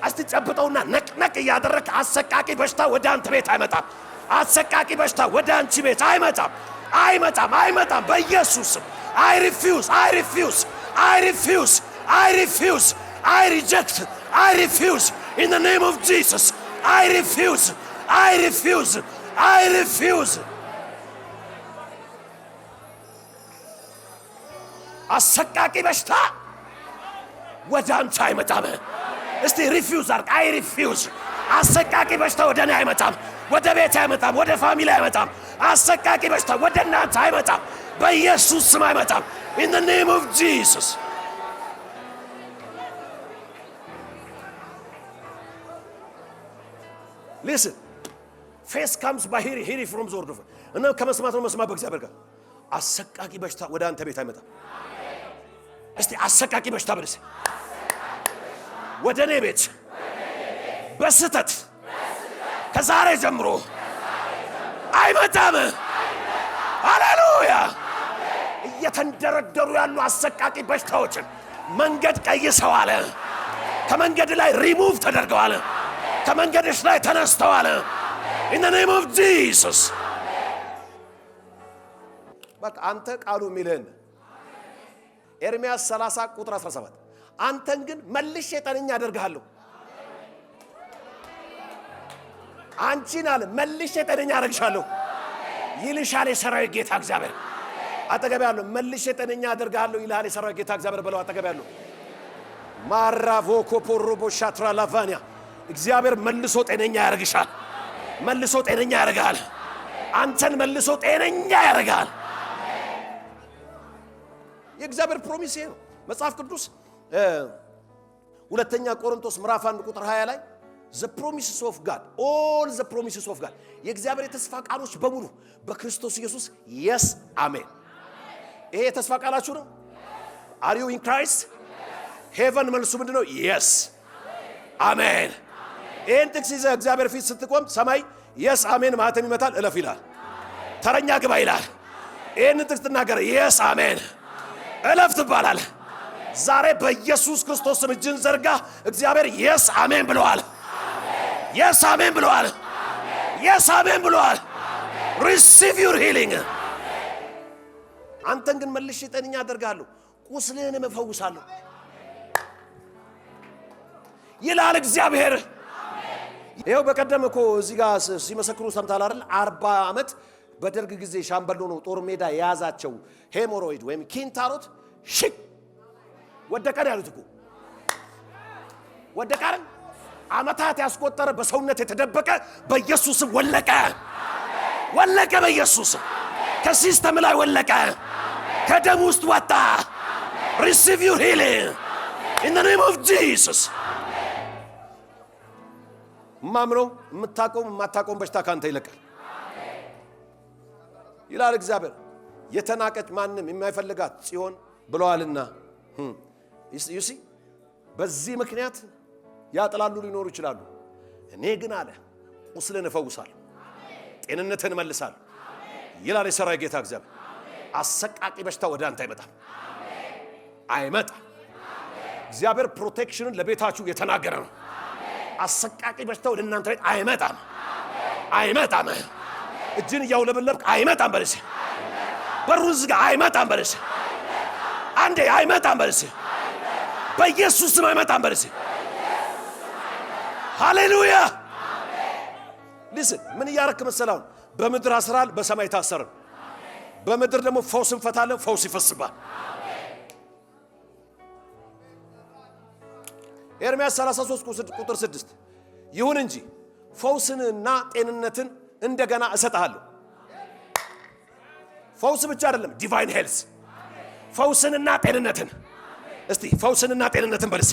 አስቲ ጨብጠውና ነቅነቅ ያደረክ አሰቃቂ በሽታ ወደ አንተ ቤት አይመጣም አሰቃቂ በሽታ ወደ አንቺ ቤት አይመጣም በኢየሱስ I refuse I reject I refuse in the name of Jesus I refuse አሰቃቂ በሽታ ወደ አንተ አይመጣም እስቲ ሪፊውዝ አርግ I refuse አሰቃቂ በሽታ ወደ እኔ አይመጣም ወደ ቤት አይመጣም ወደ ፋሚሊ አይመጣም አሰቃቂ በሽታ ወደ እናንተ አይመጣም በኢየሱስ ስም አይመጣም in the name of Jesus listen faith comes by hearing from the word of God እና ከመስማት ነው መስማት በእግዚአብሔር ጋር አሰቃቂ በሽታ ወደ አንተ ቤት አይመጣም እስቲ አሰቃቂ በሽታ በደስ ወደ እኔ ቤት በስተት ከዛሬ ጀምሮ አይመጣም ሃሌሉያ እየተንደረደሩ ያሉ አሰቃቂ በሽታዎችን መንገድ ቀይሰዋል ከመንገድ ላይ ሪሙቭ ተደርገዋል ከመንገድሽ ላይ ተነስተዋል in the name of Jesus በቃ አንተ ቃሉ ሚለን ኤርሚያስ 30 ቁጥር 17 አንተን ግን መልሼ ጤነኛ አደርግሃለሁ አንቺን አለ መልሼ ጤነኛ አደርግሻለሁ ይልሻል የሰራዊት ጌታ እግዚአብሔር አጠገብ ያለው መልሼ ጤነኛ አደርግሃለሁ ይልሃል የሰራዊት ጌታ እግዚአብሔር በለው አጠገብ ያለው ማራቮኮ ፖሮቦ ሻትራ ላቫኒያ እግዚአብሔር መልሶ ጤነኛ ያደርግሻል መልሶ ጤነኛ ያደርጋል አንተን መልሶ ጤነኛ ያደርጋል የእግዚአብሔር ፕሮሚስ ነው መጽሐፍ ቅዱስ ሁለተኛ ቆሮንቶስ ምዕራፍ 1 ቁጥር 20 ላይ the promises of God all the promises of God የእግዚአብሔር የተስፋ ቃሎች በሙሉ በክርስቶስ ኢየሱስ yes amen ይሄ የተስፋ ቃላችሁ ነው are you in Christ heaven መልሱ ምንድነው yes amen ይሄን ጥቅስ ይዘህ እግዚአብሔር ፊት ስትቆም ሰማይ yes amen ማተም ይመታል እለፍ ይላል ተረኛ ግባ ይላል ይሄን ጥቅስ ተናገረ yes amen እለፍ ትባላለህ ዛሬ በኢየሱስ ክርስቶስ ስም እጅን ዘርጋ እግዚአብሔር yes amen ብለዋል yes amen ብለዋል yes amen ብለዋል receive your healing አንተን ግን መልሼ ጤነኛ አደርጋለሁ ቁስልህን እፈውሳለሁ ይላል እግዚአብሔር ይሄው በቀደም እኮ እዚህ ጋር ሲመሰክሩ ሰምታል አይደል? 40 ዓመት በደርግ ጊዜ ሻምበል ሆኖ ጦር ሜዳ የያዛቸው ሄሞሮይድ ወይም ኪንታሮት ሽክ ወደቀ ያሉት እኮ ወደቀ። ዓመታት ያስቆጠረ በሰውነት የተደበቀ በኢየሱስ ወለቀ፣ ወለቀ። በኢየሱስ ከሲስተም ላይ ወለቀ፣ ከደም ውስጥ ወጣ። receive your healing in the name of Jesus። ማምኖ የማታቆም በሽታ ካንተ ይለቃል ይላል እግዚአብሔር። የተናቀች ማንም የማይፈልጋት ጽዮን ብለዋልና ዩሲ በዚህ ምክንያት ያጥላሉ ሊኖሩ ይችላሉ። እኔ ግን አለ ቁስልን እፈውሳለሁ፣ ጤንነትን እመልሳለሁ ይላል የሰራዊት ጌታ እግዚአብሔር። አሰቃቂ በሽታ ወደ አንተ አይመጣም፣ አይመጣም። እግዚአብሔር ፕሮቴክሽንን ለቤታችሁ የተናገረ ነው። አሰቃቂ በሽታ ወደ እናንተ ቤት አይመጣም፣ አይመጣም። እጅን እያውለበለብክ አይመጣም በለሲ። በሩን ዝጋ፣ አይመጣም በለሲ። አንዴ አይመጣም በለሲ። በኢየሱስ ስም አይመጣም በለሲ። ሃሌሉያ። ሊስን ምን እያረክ መሰላው? በምድር አስራል፣ በሰማይ ታሰርን። በምድር ደግሞ ፈውስ እንፈታለን፣ ፈውስ ይፈስባል። ኤርምያስ 33 ቁጥር 6 ይሁን እንጂ ፈውስንና ጤንነትን እንደገና እሰጥሃለሁ። ፈውስ ብቻ አይደለም፣ ዲቫይን ሄልስ። ፈውስንና ጤንነትን እስቲ ፈውስንና ጤንነትን በልስ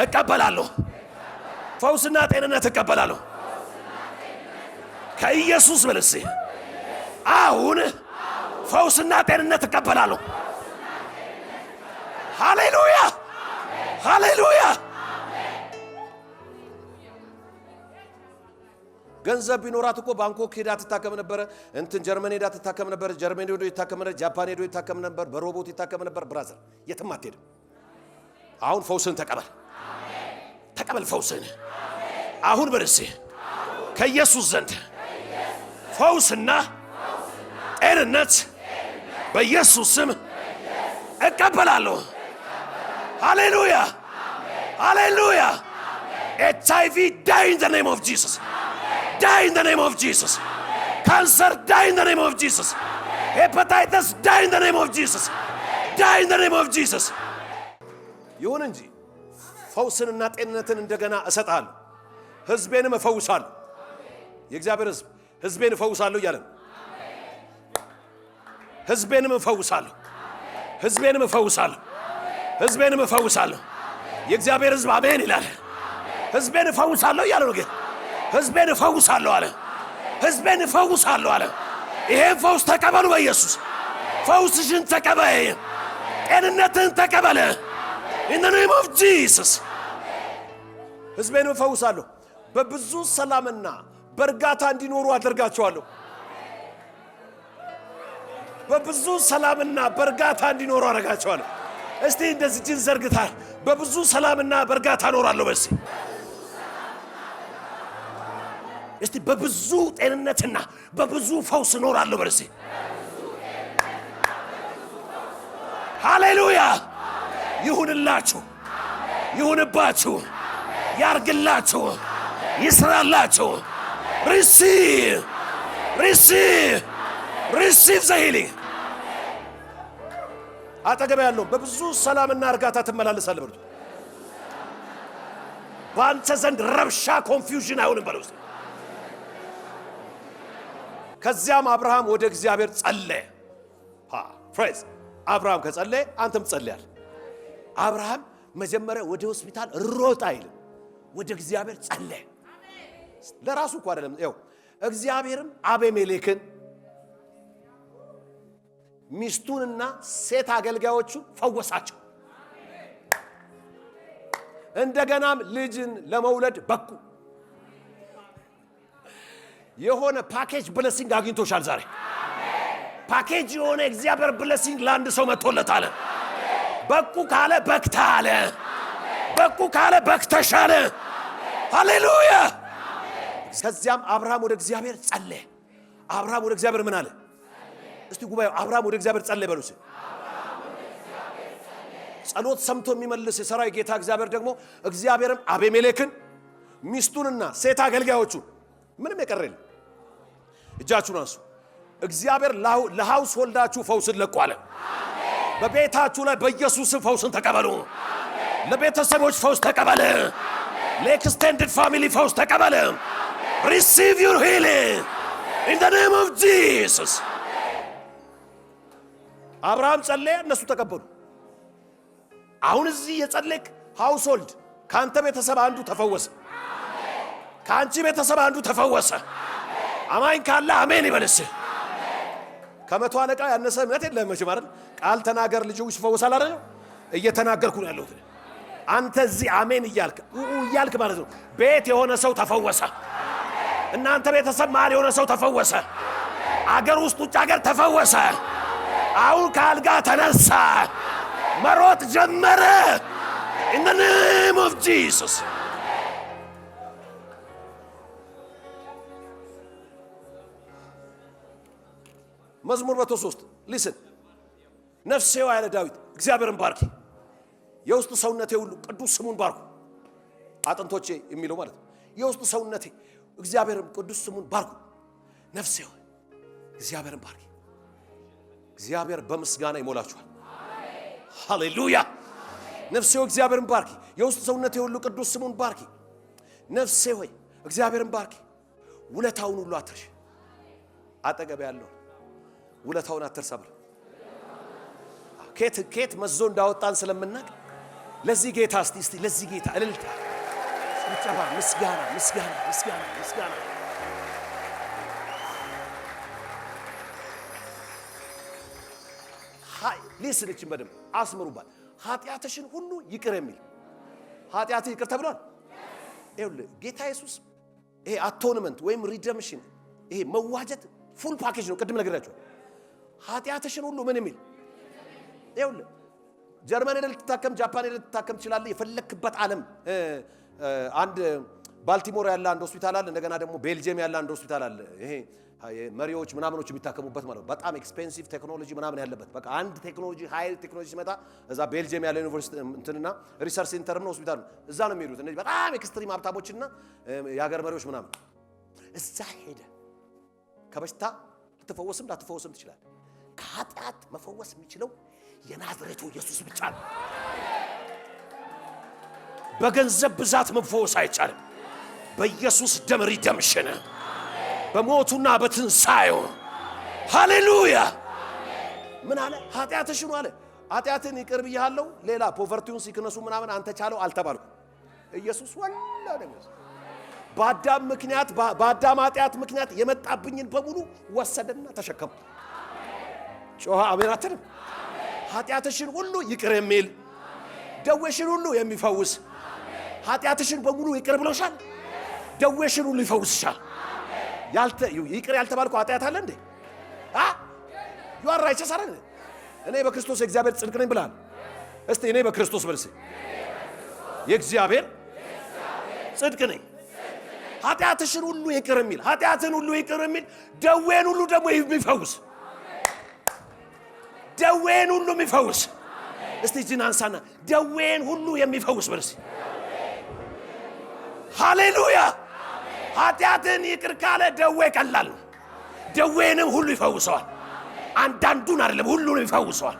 እቀበላለሁ። ፈውስና ጤንነት እቀበላለሁ ከኢየሱስ በልስ። አሁን ፈውስና ጤንነት እቀበላለሁ። ሃሌሉያ ሃሌሉያ። ገንዘብ ቢኖራት እኮ ባንኮክ ሄዳ ትታከም ነበር፣ እንትን ጀርመን ሄዳ ትታከም ነበር፣ ጀርመን ሄዶ ይታከም ነበር፣ ጃፓን ሄዶ ይታከም ነበር፣ በሮቦት ይታከም ነበር። ብራዘር የትም አትሄድም። አሁን ፈውስን ተቀበል፣ ተቀበል ፈውስን አሁን በርሲ ከኢየሱስ ዘንድ ፈውስና ጤንነት በኢየሱስ ስም እቀበላለሁ። ሃሌሉያ ሃሌሉያ። HIV die in the name of Jesus, die in the name of Jesus. Cancer die in the name of Jesus. Hepatitis die in the name of Jesus, die in the name of Jesus. ይሁን እንጂ ፈውስንና ጤንነትን እንደገና እሰጣለሁ፣ ህዝቤንም እፈውሳለሁ። የእግዚአብሔር ህዝብ ህዝቤን እፈውሳለሁ እያለ ነው። ህዝቤንም እፈውሳለሁ፣ ህዝቤንም እፈውሳለሁ፣ ህዝቤንም እፈውሳለሁ። የእግዚአብሔር ህዝብ አሜን ይላል። ህዝቤን እፈውሳለሁ እያለ ነው ጌታ። ህዝቤን እፈውሳለሁ አለ፣ ህዝቤን እፈውሳለሁ አለ። ይሄን ፈውስ ተቀበሉ በኢየሱስ። ፈውስሽን ተቀበይ፣ ጤንነትን ተቀበለ in the name of Jesus። ህዝቤን እፈውሳለሁ፣ በብዙ ሰላምና በእርጋታ እንዲኖሩ አደርጋቸዋለሁ። በብዙ ሰላምና በእርጋታ እንዲኖሩ አደርጋቸዋለሁ። እስቲ እንደዚህ እጅን ዘርግታ በብዙ ሰላምና በእርጋታ እኖራለሁ በሲ። እስቲ በብዙ ጤንነትና በብዙ ፈውስ እኖራለሁ በሲ። ሃሌሉያ። ይሁንላችሁ፣ ይሁንባችሁ፣ ያርግላችሁ፣ ይስራላችሁ። receive receive receive the healing። አጠገብ ያለው በብዙ ሰላምና እርጋታ ትመላለሳለህ በሉት። በአንተ ዘንድ ረብሻ ኮንፊውዥን አይሆንም በሉት። ከዚያም አብርሃም ወደ እግዚአብሔር ጸለየ። ፍሬዝ አብርሃም ከጸለየ አንተም ጸልያል። አብርሃም መጀመሪያ ወደ ሆስፒታል ሮጥ አይልም፣ ወደ እግዚአብሔር ጸለየ። ለራሱ እኮ አይደለም። ይኸው እግዚአብሔርም አቤሜሌክን ሚስቱንና ሴት አገልጋዮቹን ፈወሳቸው። እንደገናም ልጅን ለመውለድ በቁ። የሆነ ፓኬጅ ብለሲንግ አግኝቶሻል ዛሬ። ፓኬጅ የሆነ እግዚአብሔር ብለሲንግ ለአንድ ሰው መጥቶለታል። በቁ ካለ በክታለ፣ በቁ ካለ በክተሻለ። ሃሌሉያ። ከዚያም አብርሃም ወደ እግዚአብሔር ጸለየ። አብርሃም ወደ እግዚአብሔር ምን አለ? እስቲ ጉባኤው አብርሃም ወደ እግዚአብሔር ጸለየ በሉት። ጸሎት ሰምቶ የሚመልስ የሰራዊት ጌታ እግዚአብሔር ደግሞ እግዚአብሔርም አቤሜሌክን ሚስቱንና ሴት አገልጋዮቹን ምንም የቀረል እጃችሁን አንሱ። እግዚአብሔር ለሃውስ ሆልዳችሁ ፈውስን ለቋል። በቤታችሁ ላይ በኢየሱስ ፈውስን ተቀበሉ። ለቤተሰቦች ፈውስ ተቀበል። ለኤክስቴንድድ ፋሚሊ ፈውስ ተቀበል። receive your healing in the name of Jesus። አብርሃም ጸለየ፣ እነሱ ተቀበሉ። አሁን እዚህ የጸለይክ ሃውስሆልድ ካንተ ቤተሰብ አንዱ ተፈወሰ። ካንቺ ቤተሰብ አንዱ ተፈወሰ። አማኝ ካለ አሜን ይበልስ። ከመቶ አለቃ ያነሰ እምነት የለም መቼም አይደል? ቃል ተናገር ልጅው ይፈወሳል አይደል? እየተናገርኩ ነው ያለሁት። አንተ እዚህ አሜን እያልክ ማለት ነው። ቤት የሆነ ሰው ተፈወሰ። እናንተ ቤተሰብ ማር የሆነ ሰው ተፈወሰ። አገር ውስጥ ውጭ አገር ተፈወሰ። አሁን ካልጋ ተነሳ፣ መሮጥ ጀመረ። in the name of Jesus። መዝሙር 103 ሊስን ነፍሴ ሆይ አለ ዳዊት እግዚአብሔርን ባርኪ፣ የውስጥ ሰውነቴ ሁሉ ቅዱስ ስሙን ባርኩ። አጥንቶቼ የሚለው ማለት ነው። የውስጥ ሰውነቴ እግዚአብሔርን ቅዱስ ስሙን ባርኩ። ነፍሴ ሆይ እግዚአብሔርን ባርኪ። እግዚአብሔር በምስጋና ይሞላችኋል። ሃሌሉያ። ነፍሴ ሆይ እግዚአብሔርን ባርኪ፣ የውስጥ ሰውነቴ ሁሉ ቅዱስ ስሙን ባርኪ። ነፍሴ ሆይ እግዚአብሔርን ባርኪ፣ ውለታውን ሁሉ አትርሽ። አጠገብ ያለው ውለታውን አትርሳ ብለ ኬት መዞ እንዳወጣን ስለምናቅ ለዚህ ጌታ እስቲ ለዚህ ጌታ እልልታ ጭብጨባ ምስጋና ምስጋና ምስጋና ምስጋና። ሃይ ሊስልችን በደም አስምሩባት። ኃጢአትሽን ሁሉ ይቅር የሚል ኃጢአት ይቅር ተብሏል። ይኸውልህ ጌታ ኢየሱስ ይሄ አቶንመንት ወይም ሪደምሽን ይሄ መዋጀት ፉል ፓኬጅ ነው። ቅድም ነግራችኋል። ኃጢአትሽን ሁሉ ምን የሚል ይኸውልህ ጀርመን ሄደህ ልትታከም፣ ጃፓን ሄደህ ልትታከም ትችላለህ። የፈለክበት ዓለም አንድ ባልቲሞር ያለ አንድ ሆስፒታል አለ። እንደገና ደግሞ ቤልጂየም ያለ አንድ ሆስፒታል አለ። ይሄ መሪዎች ምናምኖች የሚታከሙበት ማለት ነው። በጣም ኤክስፔንሲቭ ቴክኖሎጂ ምናምን ያለበት በቃ አንድ ቴክኖሎጂ ሃይ ቴክኖሎጂ ሲመጣ እዛ ቤልጂየም ያለ ዩኒቨርሲቲ እንትና ሪሰርች ሴንተር ነው ሆስፒታል ነው። እዛ ነው የሚሄዱት እነዚህ በጣም ኤክስትሪም ሀብታሞችና የሀገር መሪዎች ምናምን። እዛ ሄደህ ከበሽታ ልትፈወስም ላትፈወስም ትችላለህ። ከኃጢአት መፈወስ የሚችለው የናዝሬቱ ኢየሱስ ብቻ ነው። በገንዘብ ብዛት መፈወስ አይቻልም። በኢየሱስ ደም ሪደምሽን በሞቱና በትንሳኤው ሃሌሉያ። ምን አለ? ኃጢአትሽን አለ ኃጢአትን ይቅር ብያለሁ። ሌላ ፖቨርቲውን ሲክነሱ ምናምን አንተ ቻለው አልተባልኩም። ኢየሱስ ወላሂ በአዳም ምክንያት በአዳም ኃጢአት ምክንያት የመጣብኝን በሙሉ ወሰደና ተሸከመ። ጮሃ አሜን አትልም? ኃጢአትሽን ሁሉ ይቅር የሚል ደዌሽን ሁሉ የሚፈውስ ኃጢአትሽን በሙሉ ይቅር ብሎሻል። ደዌሽን ሁሉ ይፈውስሻል። ይቅር ያልተባልከው ኃጢአት አለ እንዴ? you are righteous አይደል? እኔ በክርስቶስ የእግዚአብሔር ጽድቅ ነኝ ብለሃል። እስቲ እኔ በክርስቶስ በልሴ የእግዚአብሔር ጽድቅ ነኝ። ኃጢአትሽን ሁሉ ይቅር የሚል ኃጢአትን ሁሉ ይቅር የሚል ደዌን ሁሉ ደግሞ የሚፈውስ ደዌን ሁሉ የሚፈውስ እስቲ እጅን አንሳና ደዌን ሁሉ የሚፈውስ በልሴ ሃሌሉያ። ኃጢአትን ይቅር ካለ ደዌ ቀላል ነው። ደዌንም ሁሉ ይፈውሰዋል። አንዳንዱን አይደለም ሁሉንም ይፈውሰዋል።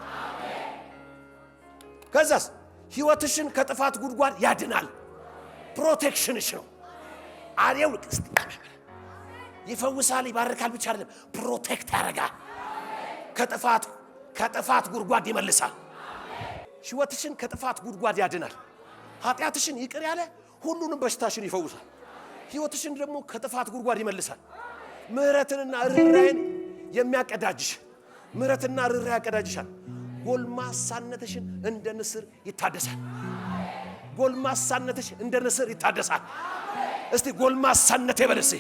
ከዛስ ሕይወትሽን ከጥፋት ጉድጓድ ያድናል። ፕሮቴክሽንሽ ነው። አሬው ልክስት ይፈውሳል፣ ይባርካል ብቻ አይደለም ፕሮቴክት ያደርጋል። ከጥፋት ጉድጓድ ይመልሳል። ሕይወትሽን ከጥፋት ጉድጓድ ያድናል። ኃጢአትሽን ይቅር ያለ ሁሉንም በሽታሽን ይፈውሳል። ሕይወትሽን ደግሞ ከጥፋት ጉድጓድ ይመልሳል። ምህረትንና ርኅራኄን የሚያቀዳጅሽ ምህረትና ርኅራኄ ያቀዳጅሻል። ጎልማሳነትሽን እንደ ንስር ይታደሳል። ጎልማሳነትሽ እንደ ንስር ይታደሳል። እስቲ ጎልማሳነቴ በልሴ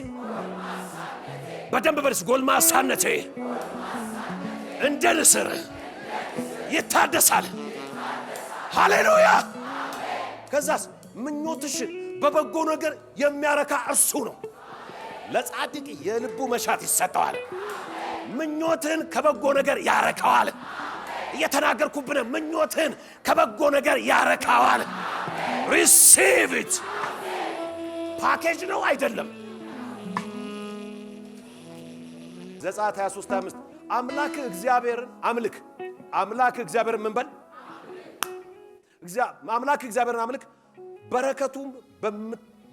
በደንብ በልስ። ጎልማሳነቴ እንደ ንስር ይታደሳል። ሃሌሉያ። ከዛስ ምኞትሽን በበጎ ነገር የሚያረካ እርሱ ነው። ለጻድቅ የልቡ መሻት ይሰጠዋል። ምኞትን ከበጎ ነገር ያረካዋል። እየተናገርኩብነ ምኞትን ከበጎ ነገር ያረካዋል። receive it ፓኬጅ ነው አይደለም። ዘጸአት 23:5 አምላክ እግዚአብሔርን አምልክ። አምላክ እግዚአብሔርን ምን በል? አምላክ እግዚአብሔርን አምልክ፣ በረከቱም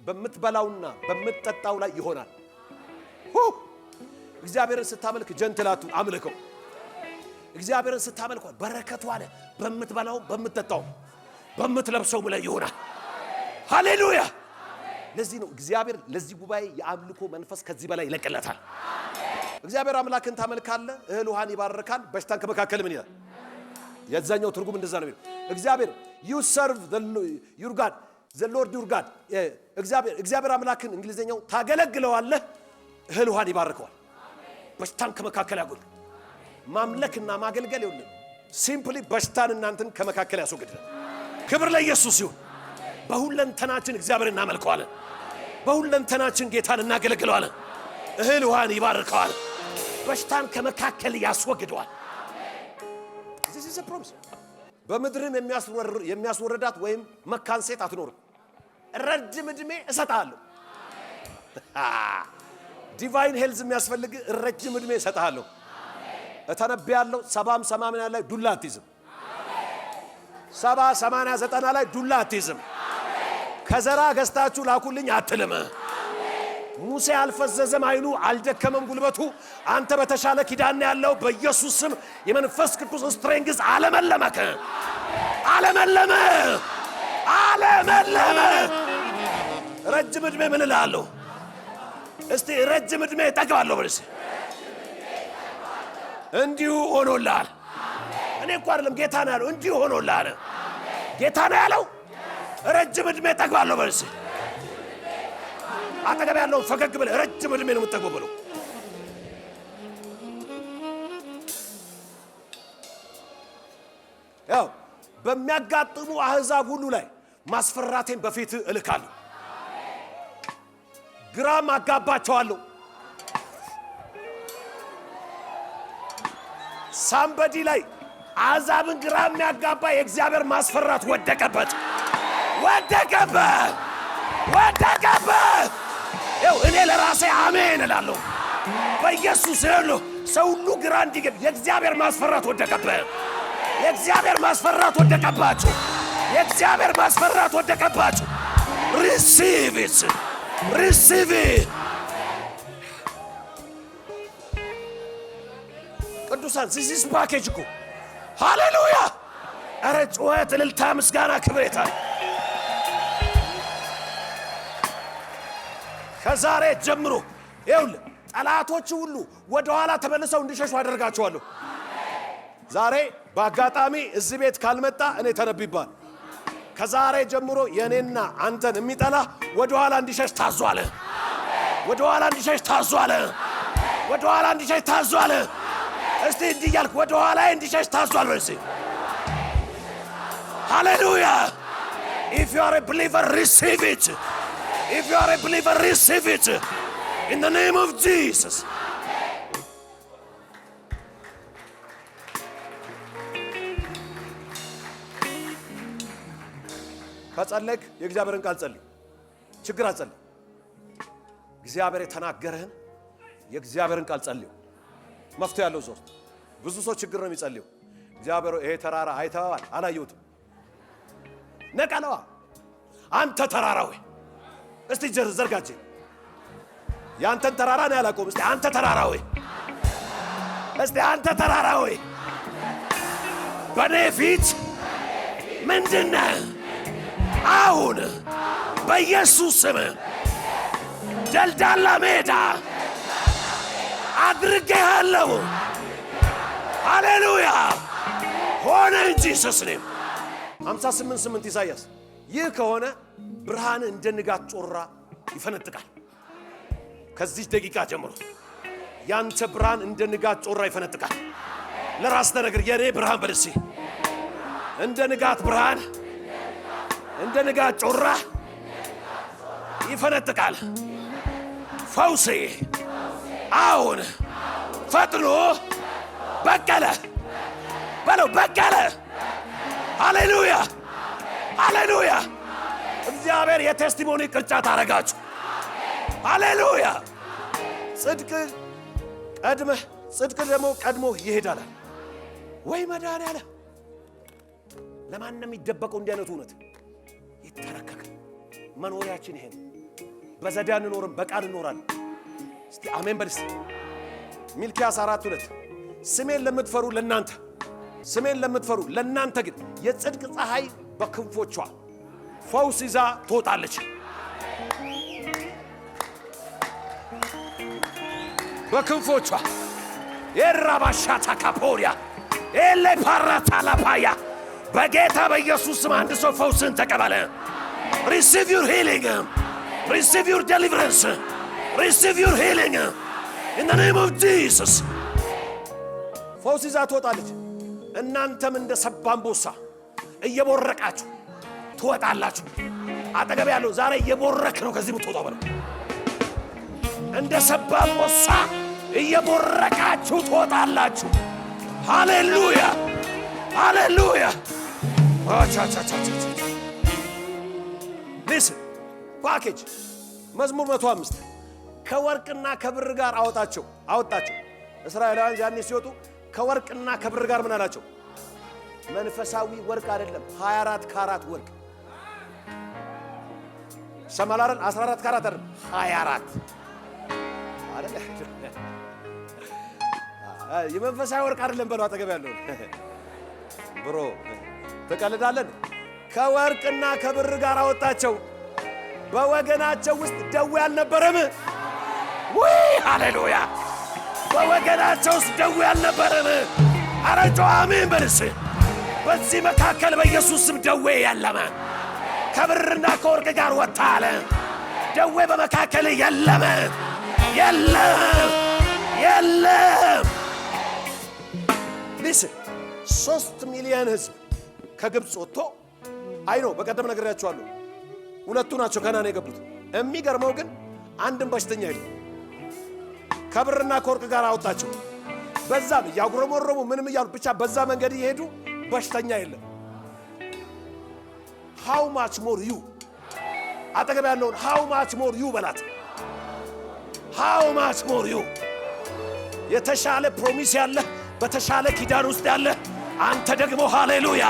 በምትበላውና በምትጠጣው ላይ ይሆናል። እግዚአብሔርን ስታመልክ ጀንትላቱ አምልከው። እግዚአብሔርን ስታመልክ በረከቱ አለ በምትበላው በምትጠጣው በምትለብሰው ላይ ይሆናል። ሃሌሉያ! ለዚህ ነው እግዚአብሔር ለዚህ ጉባኤ የአምልኮ መንፈስ ከዚህ በላይ ይለቅለታል። እግዚአብሔር አምላክን ታመልካለህ፣ እህል ውሃን ይባርካል፣ በሽታን ከመካከል ምን ይላል? የዛኛው ትርጉም እንደዛ ነው የሚለው። እግዚአብሔር you serve your God the Lord your God እግዚአብሔር አምላክን እንግሊዘኛው ታገለግለዋለህ፣ እህል ውሃን ይባርከዋል፣ በሽታን ከመካከል ያጎል። ማምለክና ማገልገል ይሁን ሲምፕሊ በሽታን እናንተን ከመካከል ያስወግዳል። ክብር ለኢየሱስ ይሁን። በሁለንተናችን እግዚአብሔርን እናመልከዋለን፣ በሁለንተናችን ጌታን እናገለግለዋለን፣ እህል ውሃን ይባርከዋል፣ በሽታን ከመካከል ያስወግደዋል። this is a promise። በምድርም የሚያስወርዳት ወይም መካን ሴት አትኖርም። ረጅም ዕድሜ እሰጥሃለሁ። ዲቫይን ሄልዝ የሚያስፈልግ ረጅም ዕድሜ እሰጥሃለሁ። እተነብያለሁ። 70 80 ላይ ዱላ አትይዝም። 70 80 90 ላይ ዱላ አትይዝም። ከዘራ ገዝታችሁ ላኩልኝ አትልም። ሙሴ አልፈዘዘም፣ አይኑ አልደከመም ጉልበቱ። አንተ በተሻለ ኪዳን ያለው በኢየሱስ ስም የመንፈስ ቅዱስ ስትሬንግዝ አለመለመከ አለመለመ አለመለመ። ረጅም ዕድሜ ምን እላለሁ? እስቲ ረጅም ዕድሜ እጠግባለሁ በልስ። እንዲሁ ሆኖልሃል። እኔ እኮ አይደለም ጌታ ነው ያለው፣ እንዲሁ ሆኖልሃል። ጌታ ነው ያለው። ረጅም ዕድሜ እጠግባለሁ በልስ። አጠገብ ያለውን ፈገግ ብለህ ረጅም ዕድሜ ነው የምትጠግበው ብለው። ያው በሚያጋጥሙ አሕዛብ ሁሉ ላይ ማስፈራቴን በፊት እልካለሁ፣ ግራም አጋባቸዋለሁ። ሳምበዲ ላይ አሕዛብን ግራ የሚያጋባ የእግዚአብሔር ማስፈራት ወደቀበት፣ ወደቀበት፣ ወደቀበት። ያው እኔ ለራሴ አሜን እላለሁ በኢየሱስ ይሁን። ሰው ሁሉ ግራ እንዲገባ የእግዚአብሔር ማስፈራት ወደቀበት። የእግዚአብሔር ማስፈራት ወደቀባችሁ። የእግዚአብሔር ማስፈራት ወደቀባችሁ። ሪሲቭ ኢት ሪሲቭ ኢት። ቅዱሳን ዚስ ፓኬጅ እኮ ሃሌሉያ! ኧረ ጩኸት፣ እልልታ፣ ምስጋና፣ ክብር ይታል። ከዛሬ ጀምሮ ይኸውልህ ጠላቶች ሁሉ ወደ ኋላ ተመልሰው እንዲሸሹ አደርጋቸዋለሁ። ዛሬ በአጋጣሚ እዚህ ቤት ካልመጣ እኔ ተነብይባል። ከዛሬ ጀምሮ የኔና አንተን የሚጠላ ወደ ኋላ እንዲሸሽ ታዟል። ወደ ኋላ እንዲሸሽ ታዟል። ወደ ኋላ እንዲሸሽ ታዟል። እስቲ እንዲህ እያልክ ወደ ኋላ እንዲሸሽ ታዟል በል። ሃሌሉያ! if you are a believer receive it. If you are a believer, receive it in the name of Jesus. ከጸለይክ የእግዚአብሔርን ቃል ጸልይ። ችግር አትጸልይ። እግዚአብሔር የተናገረህን የእግዚአብሔርን ቃል ጸልዩ። መፍትሄ ያለው ሰው ብዙ ሰው ችግር ነው የሚጸልየው። እግዚአብሔር ይሄ ተራራ አይተዋል አላየሁትም። ነቀለዋ አንተ ተራራ ሆይ እስቲ ዘርጋቼ ያንተን ተራራ ነው ያላቆም። እስቲ አንተ ተራራ ሆይ እስቲ አንተ ተራራ ሆይ በኔ ፊት ምንድነው? አሁን በኢየሱስ ስም ደልዳላ ሜዳ አድርጌሃለሁ። ሃሌሉያ! ሆነ እንጂ ኢየሱስንም 58:8 ኢሳይያስ ይህ ከሆነ ብርሃን እንደ ንጋት ጮራ ይፈነጥቃል። ከዚህ ደቂቃ ጀምሮ ያንተ ብርሃን እንደ ንጋት ጮራ ይፈነጥቃል። ለራስ ተነግር የኔ ብርሃን በልሲ እንደ ንጋት ብርሃን እንደ ንጋት ጮራ ይፈነጥቃል። ፈውሴ አሁን ፈጥኖ በቀለ በለው በቀለ። ሃሌሉያ ሃሌሉያ! እግዚአብሔር የቴስቲሞኒ ቅርጫት አረጋችሁ። ሃሌሉያ። ጽድቅ ደግሞ ቀድሞ ይሄዳል። ወይ መድኃኒዓለም ለማንም ይደበቀው እንዲህ አይነቱ እውነት ይተረከክ። መኖሪያችን ይሄ ነው። በዘዴ አንኖርም፣ በቃል እንኖራለን። እስቲ አሜን በልስ። ሚልክያስ 4:2 ስሜን ለምትፈሩ ለእናንተ ግን የጽድቅ ፀሐይ በክንፎቿ ፈውስ ይዛ ትወጣለች። በክንፎቿ የራባሻታ ካፖሪያ ኤሌ ፓራታላፓያ በጌታ በኢየሱስ ስም አንድ ሰው ፈውስን ተቀበለ። Receive your healing. Receive your deliverance. Receive your healing. In the name of Jesus. ፈውስ ይዛ ትወጣለች። እናንተም እንደ ሰባ አንበሳ እየቦረቃችሁ ትወጣላችሁ። አጠገብ ያለው ዛሬ እየቦረክ ነው ከዚህ የምትወጣው በለው። እንደ ሰባ አንበሳ እየቦረቃችሁ ትወጣላችሁ። ሃሌሉያ ሃሌሉያ። ሊስን ፓኬጅ መዝሙር 105 ከወርቅና ከብር ጋር አወጣቸው። እስራኤላውያን ያኔ ሲወጡ ከወርቅና ከብር ጋር ምን አላቸው? መንፈሳዊ ወርቅ አይደለም፣ 24 ካራት ወርቅ ሰማላረን 14 ካራት አይደለም 24 አይደለ? የመንፈሳዊ ወርቅ አይደለም በለው። አጠገብ ያለው ብሮ ተቀልዳለን። ከወርቅና ከብር ጋር አወጣቸው። በወገናቸው ውስጥ ደዌ አልነበረም። ወይ ሃሌሉያ! በወገናቸው ውስጥ ደዌ አልነበረም። ኧረ ጮህ አሜን በልስ። በዚህ መካከል በኢየሱስ ስም ደዌ የለም። ከብርና ከወርቅ ጋር ወጣ አለ። ደዌ በመካከል የለም። 3 ሚሊዮን ህዝብ ከግብፅ ወጥቶ አይኖ በቀደም ነግሬያቸዋለሁ። ሁለቱ ናቸው ከናን የገቡት። የሚገርመው ግን አንድም በሽተኛ የለም። ከብርና ከወርቅ ጋር አወጣቸው። በዛም እያጉረመረሙ ምንም እያሉ ብቻ በዛ መንገድ እየሄዱ በሽተኛ የለም። how much more you አጠገብ ያለውን how much more you በላት። how much more you የተሻለ ፕሮሚስ ያለ በተሻለ ኪዳን ውስጥ ያለ አንተ ደግሞ ሃሌሉያ!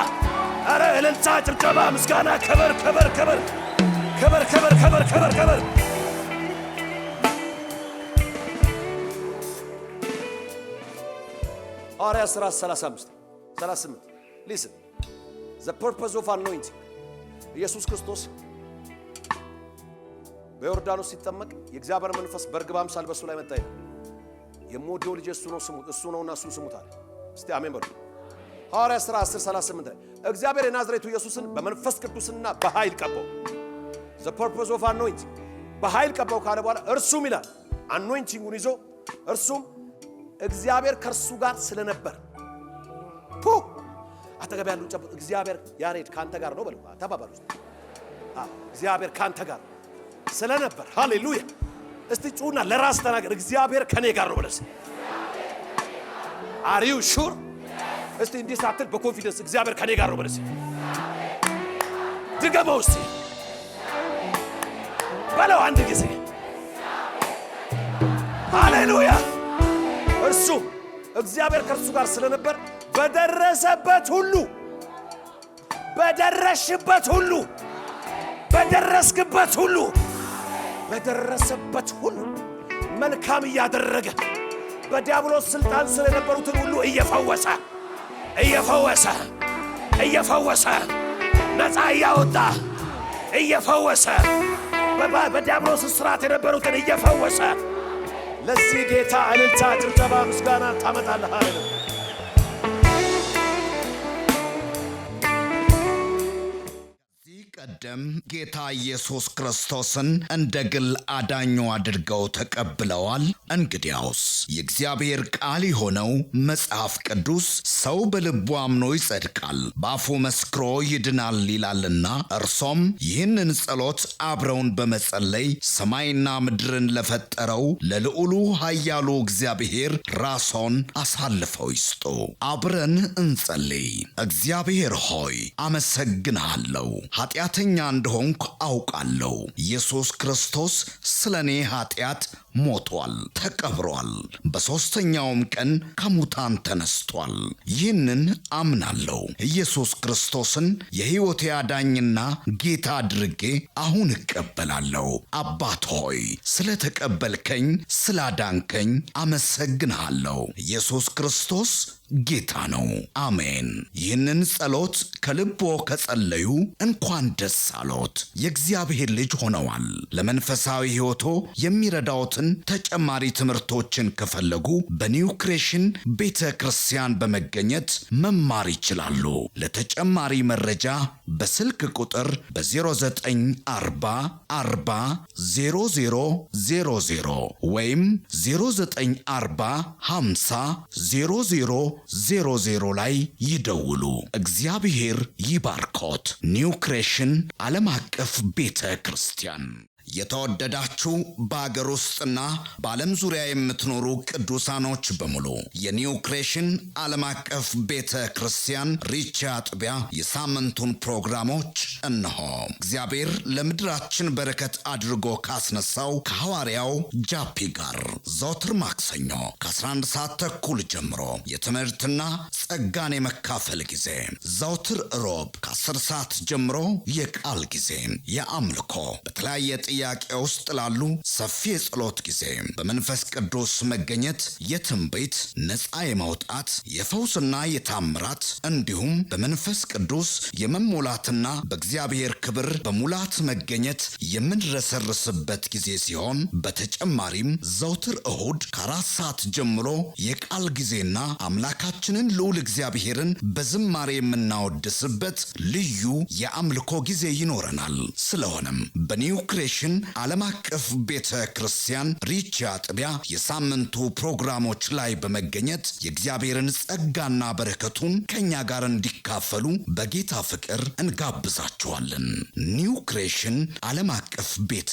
አረ እልልታ፣ ጭብጨባ፣ ምስጋና፣ ክብር ክብር ክብር ክብር ክብር ክብር ክብር ክብር። ሐዋርያት ሥራ 38 listen the purpose of anointing ኢየሱስ ክርስቶስ በዮርዳኖስ ሲጠመቅ የእግዚአብሔር መንፈስ በርግብ አምሳል በሱ ላይ መጣ። የምወደው ልጅ እሱ ነውና እሱን ስሙት አለ። እስቲ አሜን በሉ። ሐዋርያት ሥራ 10:38 ላይ እግዚአብሔር የናዝሬቱ ኢየሱስን በመንፈስ ቅዱስና በኃይል ቀባው። the purpose of anointing በኃይል ቀባው ካለ በኋላ እርሱም ይላል anointingውን ይዞ እርሱም እግዚአብሔር ከእርሱ ጋር ስለነበር አጠገብ ያለው ጨብ እግዚአብሔር ያሬድ ካንተ ጋር ነው በለው። ተባባሉ። እግዚአብሔር ካንተ ጋር ስለነበር ሃሌሉያ። እስቲ ጩና ለራስ ተናገር። እግዚአብሔር ከኔ ጋር ነው በለስ። are you sure? እስቲ እንዲህ ሳትል በኮንፊደንስ እግዚአብሔር ከኔ ጋር ነው በለስ። ድገመው እስቲ በለው አንድ ጊዜ ሃሌሉያ። እርሱ እግዚአብሔር ከእርሱ ጋር ስለነበር በደረሰበት ሁሉ በደረስሽበት ሁሉ በደረስክበት ሁሉ በደረሰበት ሁሉ መልካም እያደረገ በዲያብሎስ ስልጣን ስለነበሩትን ሁሉ እየፈወሰ ነፃ እያወጣ እየፈወሰ በዲያብሎስ እስራት የነበሩትን እየፈወሰ ለዚህ ጌታ እልልታ፣ ጭብጨባ፣ ምስጋና ታመጣለህ። ሃሌሉያ። ቀደም ጌታ ኢየሱስ ክርስቶስን እንደ ግል አዳኙ አድርገው ተቀብለዋል። እንግዲያውስ የእግዚአብሔር ቃል የሆነው መጽሐፍ ቅዱስ ሰው በልቡ አምኖ ይጸድቃል፣ በአፉ መስክሮ ይድናል ይላልና እርሶም ይህንን ጸሎት አብረውን በመጸለይ ሰማይና ምድርን ለፈጠረው ለልዑሉ ኃያሉ እግዚአብሔር ራስዎን አሳልፈው ይስጡ። አብረን እንጸልይ። እግዚአብሔር ሆይ አመሰግንሃለሁ። ኃጢአተኛ በደለኛ እንደሆንኩ አውቃለሁ። ኢየሱስ ክርስቶስ ስለኔ ኃጢአት ሞቷል፣ ተቀብሯል፣ በሦስተኛውም ቀን ከሙታን ተነስቷል። ይህንን አምናለሁ። ኢየሱስ ክርስቶስን የሕይወቴ አዳኝና ጌታ አድርጌ አሁን እቀበላለሁ። አባት ሆይ ስለተቀበልከኝ፣ ስላዳንከኝ አመሰግንሃለሁ። ኢየሱስ ክርስቶስ ጌታ ነው። አሜን። ይህንን ጸሎት ከልቦ ከጸለዩ እንኳን ደስ አሎት፣ የእግዚአብሔር ልጅ ሆነዋል። ለመንፈሳዊ ሕይወቶ የሚረዳዎትን ተጨማሪ ትምህርቶችን ከፈለጉ በኒው ክሬሽን ቤተ ክርስቲያን በመገኘት መማር ይችላሉ። ለተጨማሪ መረጃ በስልክ ቁጥር በ0940 40 0000 ወይም 0940 50 0000 ላይ ይደውሉ። እግዚአብሔር ይባርኮት። ኒው ክሬሽን ዓለም አቀፍ ቤተ ክርስቲያን። የተወደዳችሁ በአገር ውስጥና በዓለም ዙሪያ የምትኖሩ ቅዱሳኖች በሙሉ የኒው ክሬሽን ዓለም አቀፍ ቤተ ክርስቲያን ሪቻ አጥቢያ የሳምንቱን ፕሮግራሞች እነሆ። እግዚአብሔር ለምድራችን በረከት አድርጎ ካስነሳው ከሐዋርያው ጃፒ ጋር ዘወትር ማክሰኞ ከ11 ሰዓት ተኩል ጀምሮ የትምህርትና ጸጋን የመካፈል ጊዜ፣ ዘወትር ሮብ ከ10 ሰዓት ጀምሮ የቃል ጊዜ፣ የአምልኮ በተለያየ ጥያቄ ውስጥ ላሉ ሰፊ የጸሎት ጊዜ፣ በመንፈስ ቅዱስ መገኘት የትንቢት ነፃ የማውጣት የፈውስና የታምራት እንዲሁም በመንፈስ ቅዱስ የመሞላትና በእግዚአብሔር ክብር በሙላት መገኘት የምንረሰርስበት ጊዜ ሲሆን በተጨማሪም ዘውትር እሁድ ከ4 ሰዓት ጀምሮ የቃል ጊዜና አምላካችንን ልዑል እግዚአብሔርን በዝማሬ የምናወድስበት ልዩ የአምልኮ ጊዜ ይኖረናል። ስለሆነም በኒው ክሬሽን ዓለም አቀፍ ቤተ ክርስቲያን ሪቻ አጥቢያ የሳምንቱ ፕሮግራሞች ላይ በመገኘት የእግዚአብሔርን ጸጋና በረከቱን ከኛ ጋር እንዲካፈሉ በጌታ ፍቅር እንጋብዛችኋለን። ኒው ክሬሽን ዓለም አቀፍ ቤተ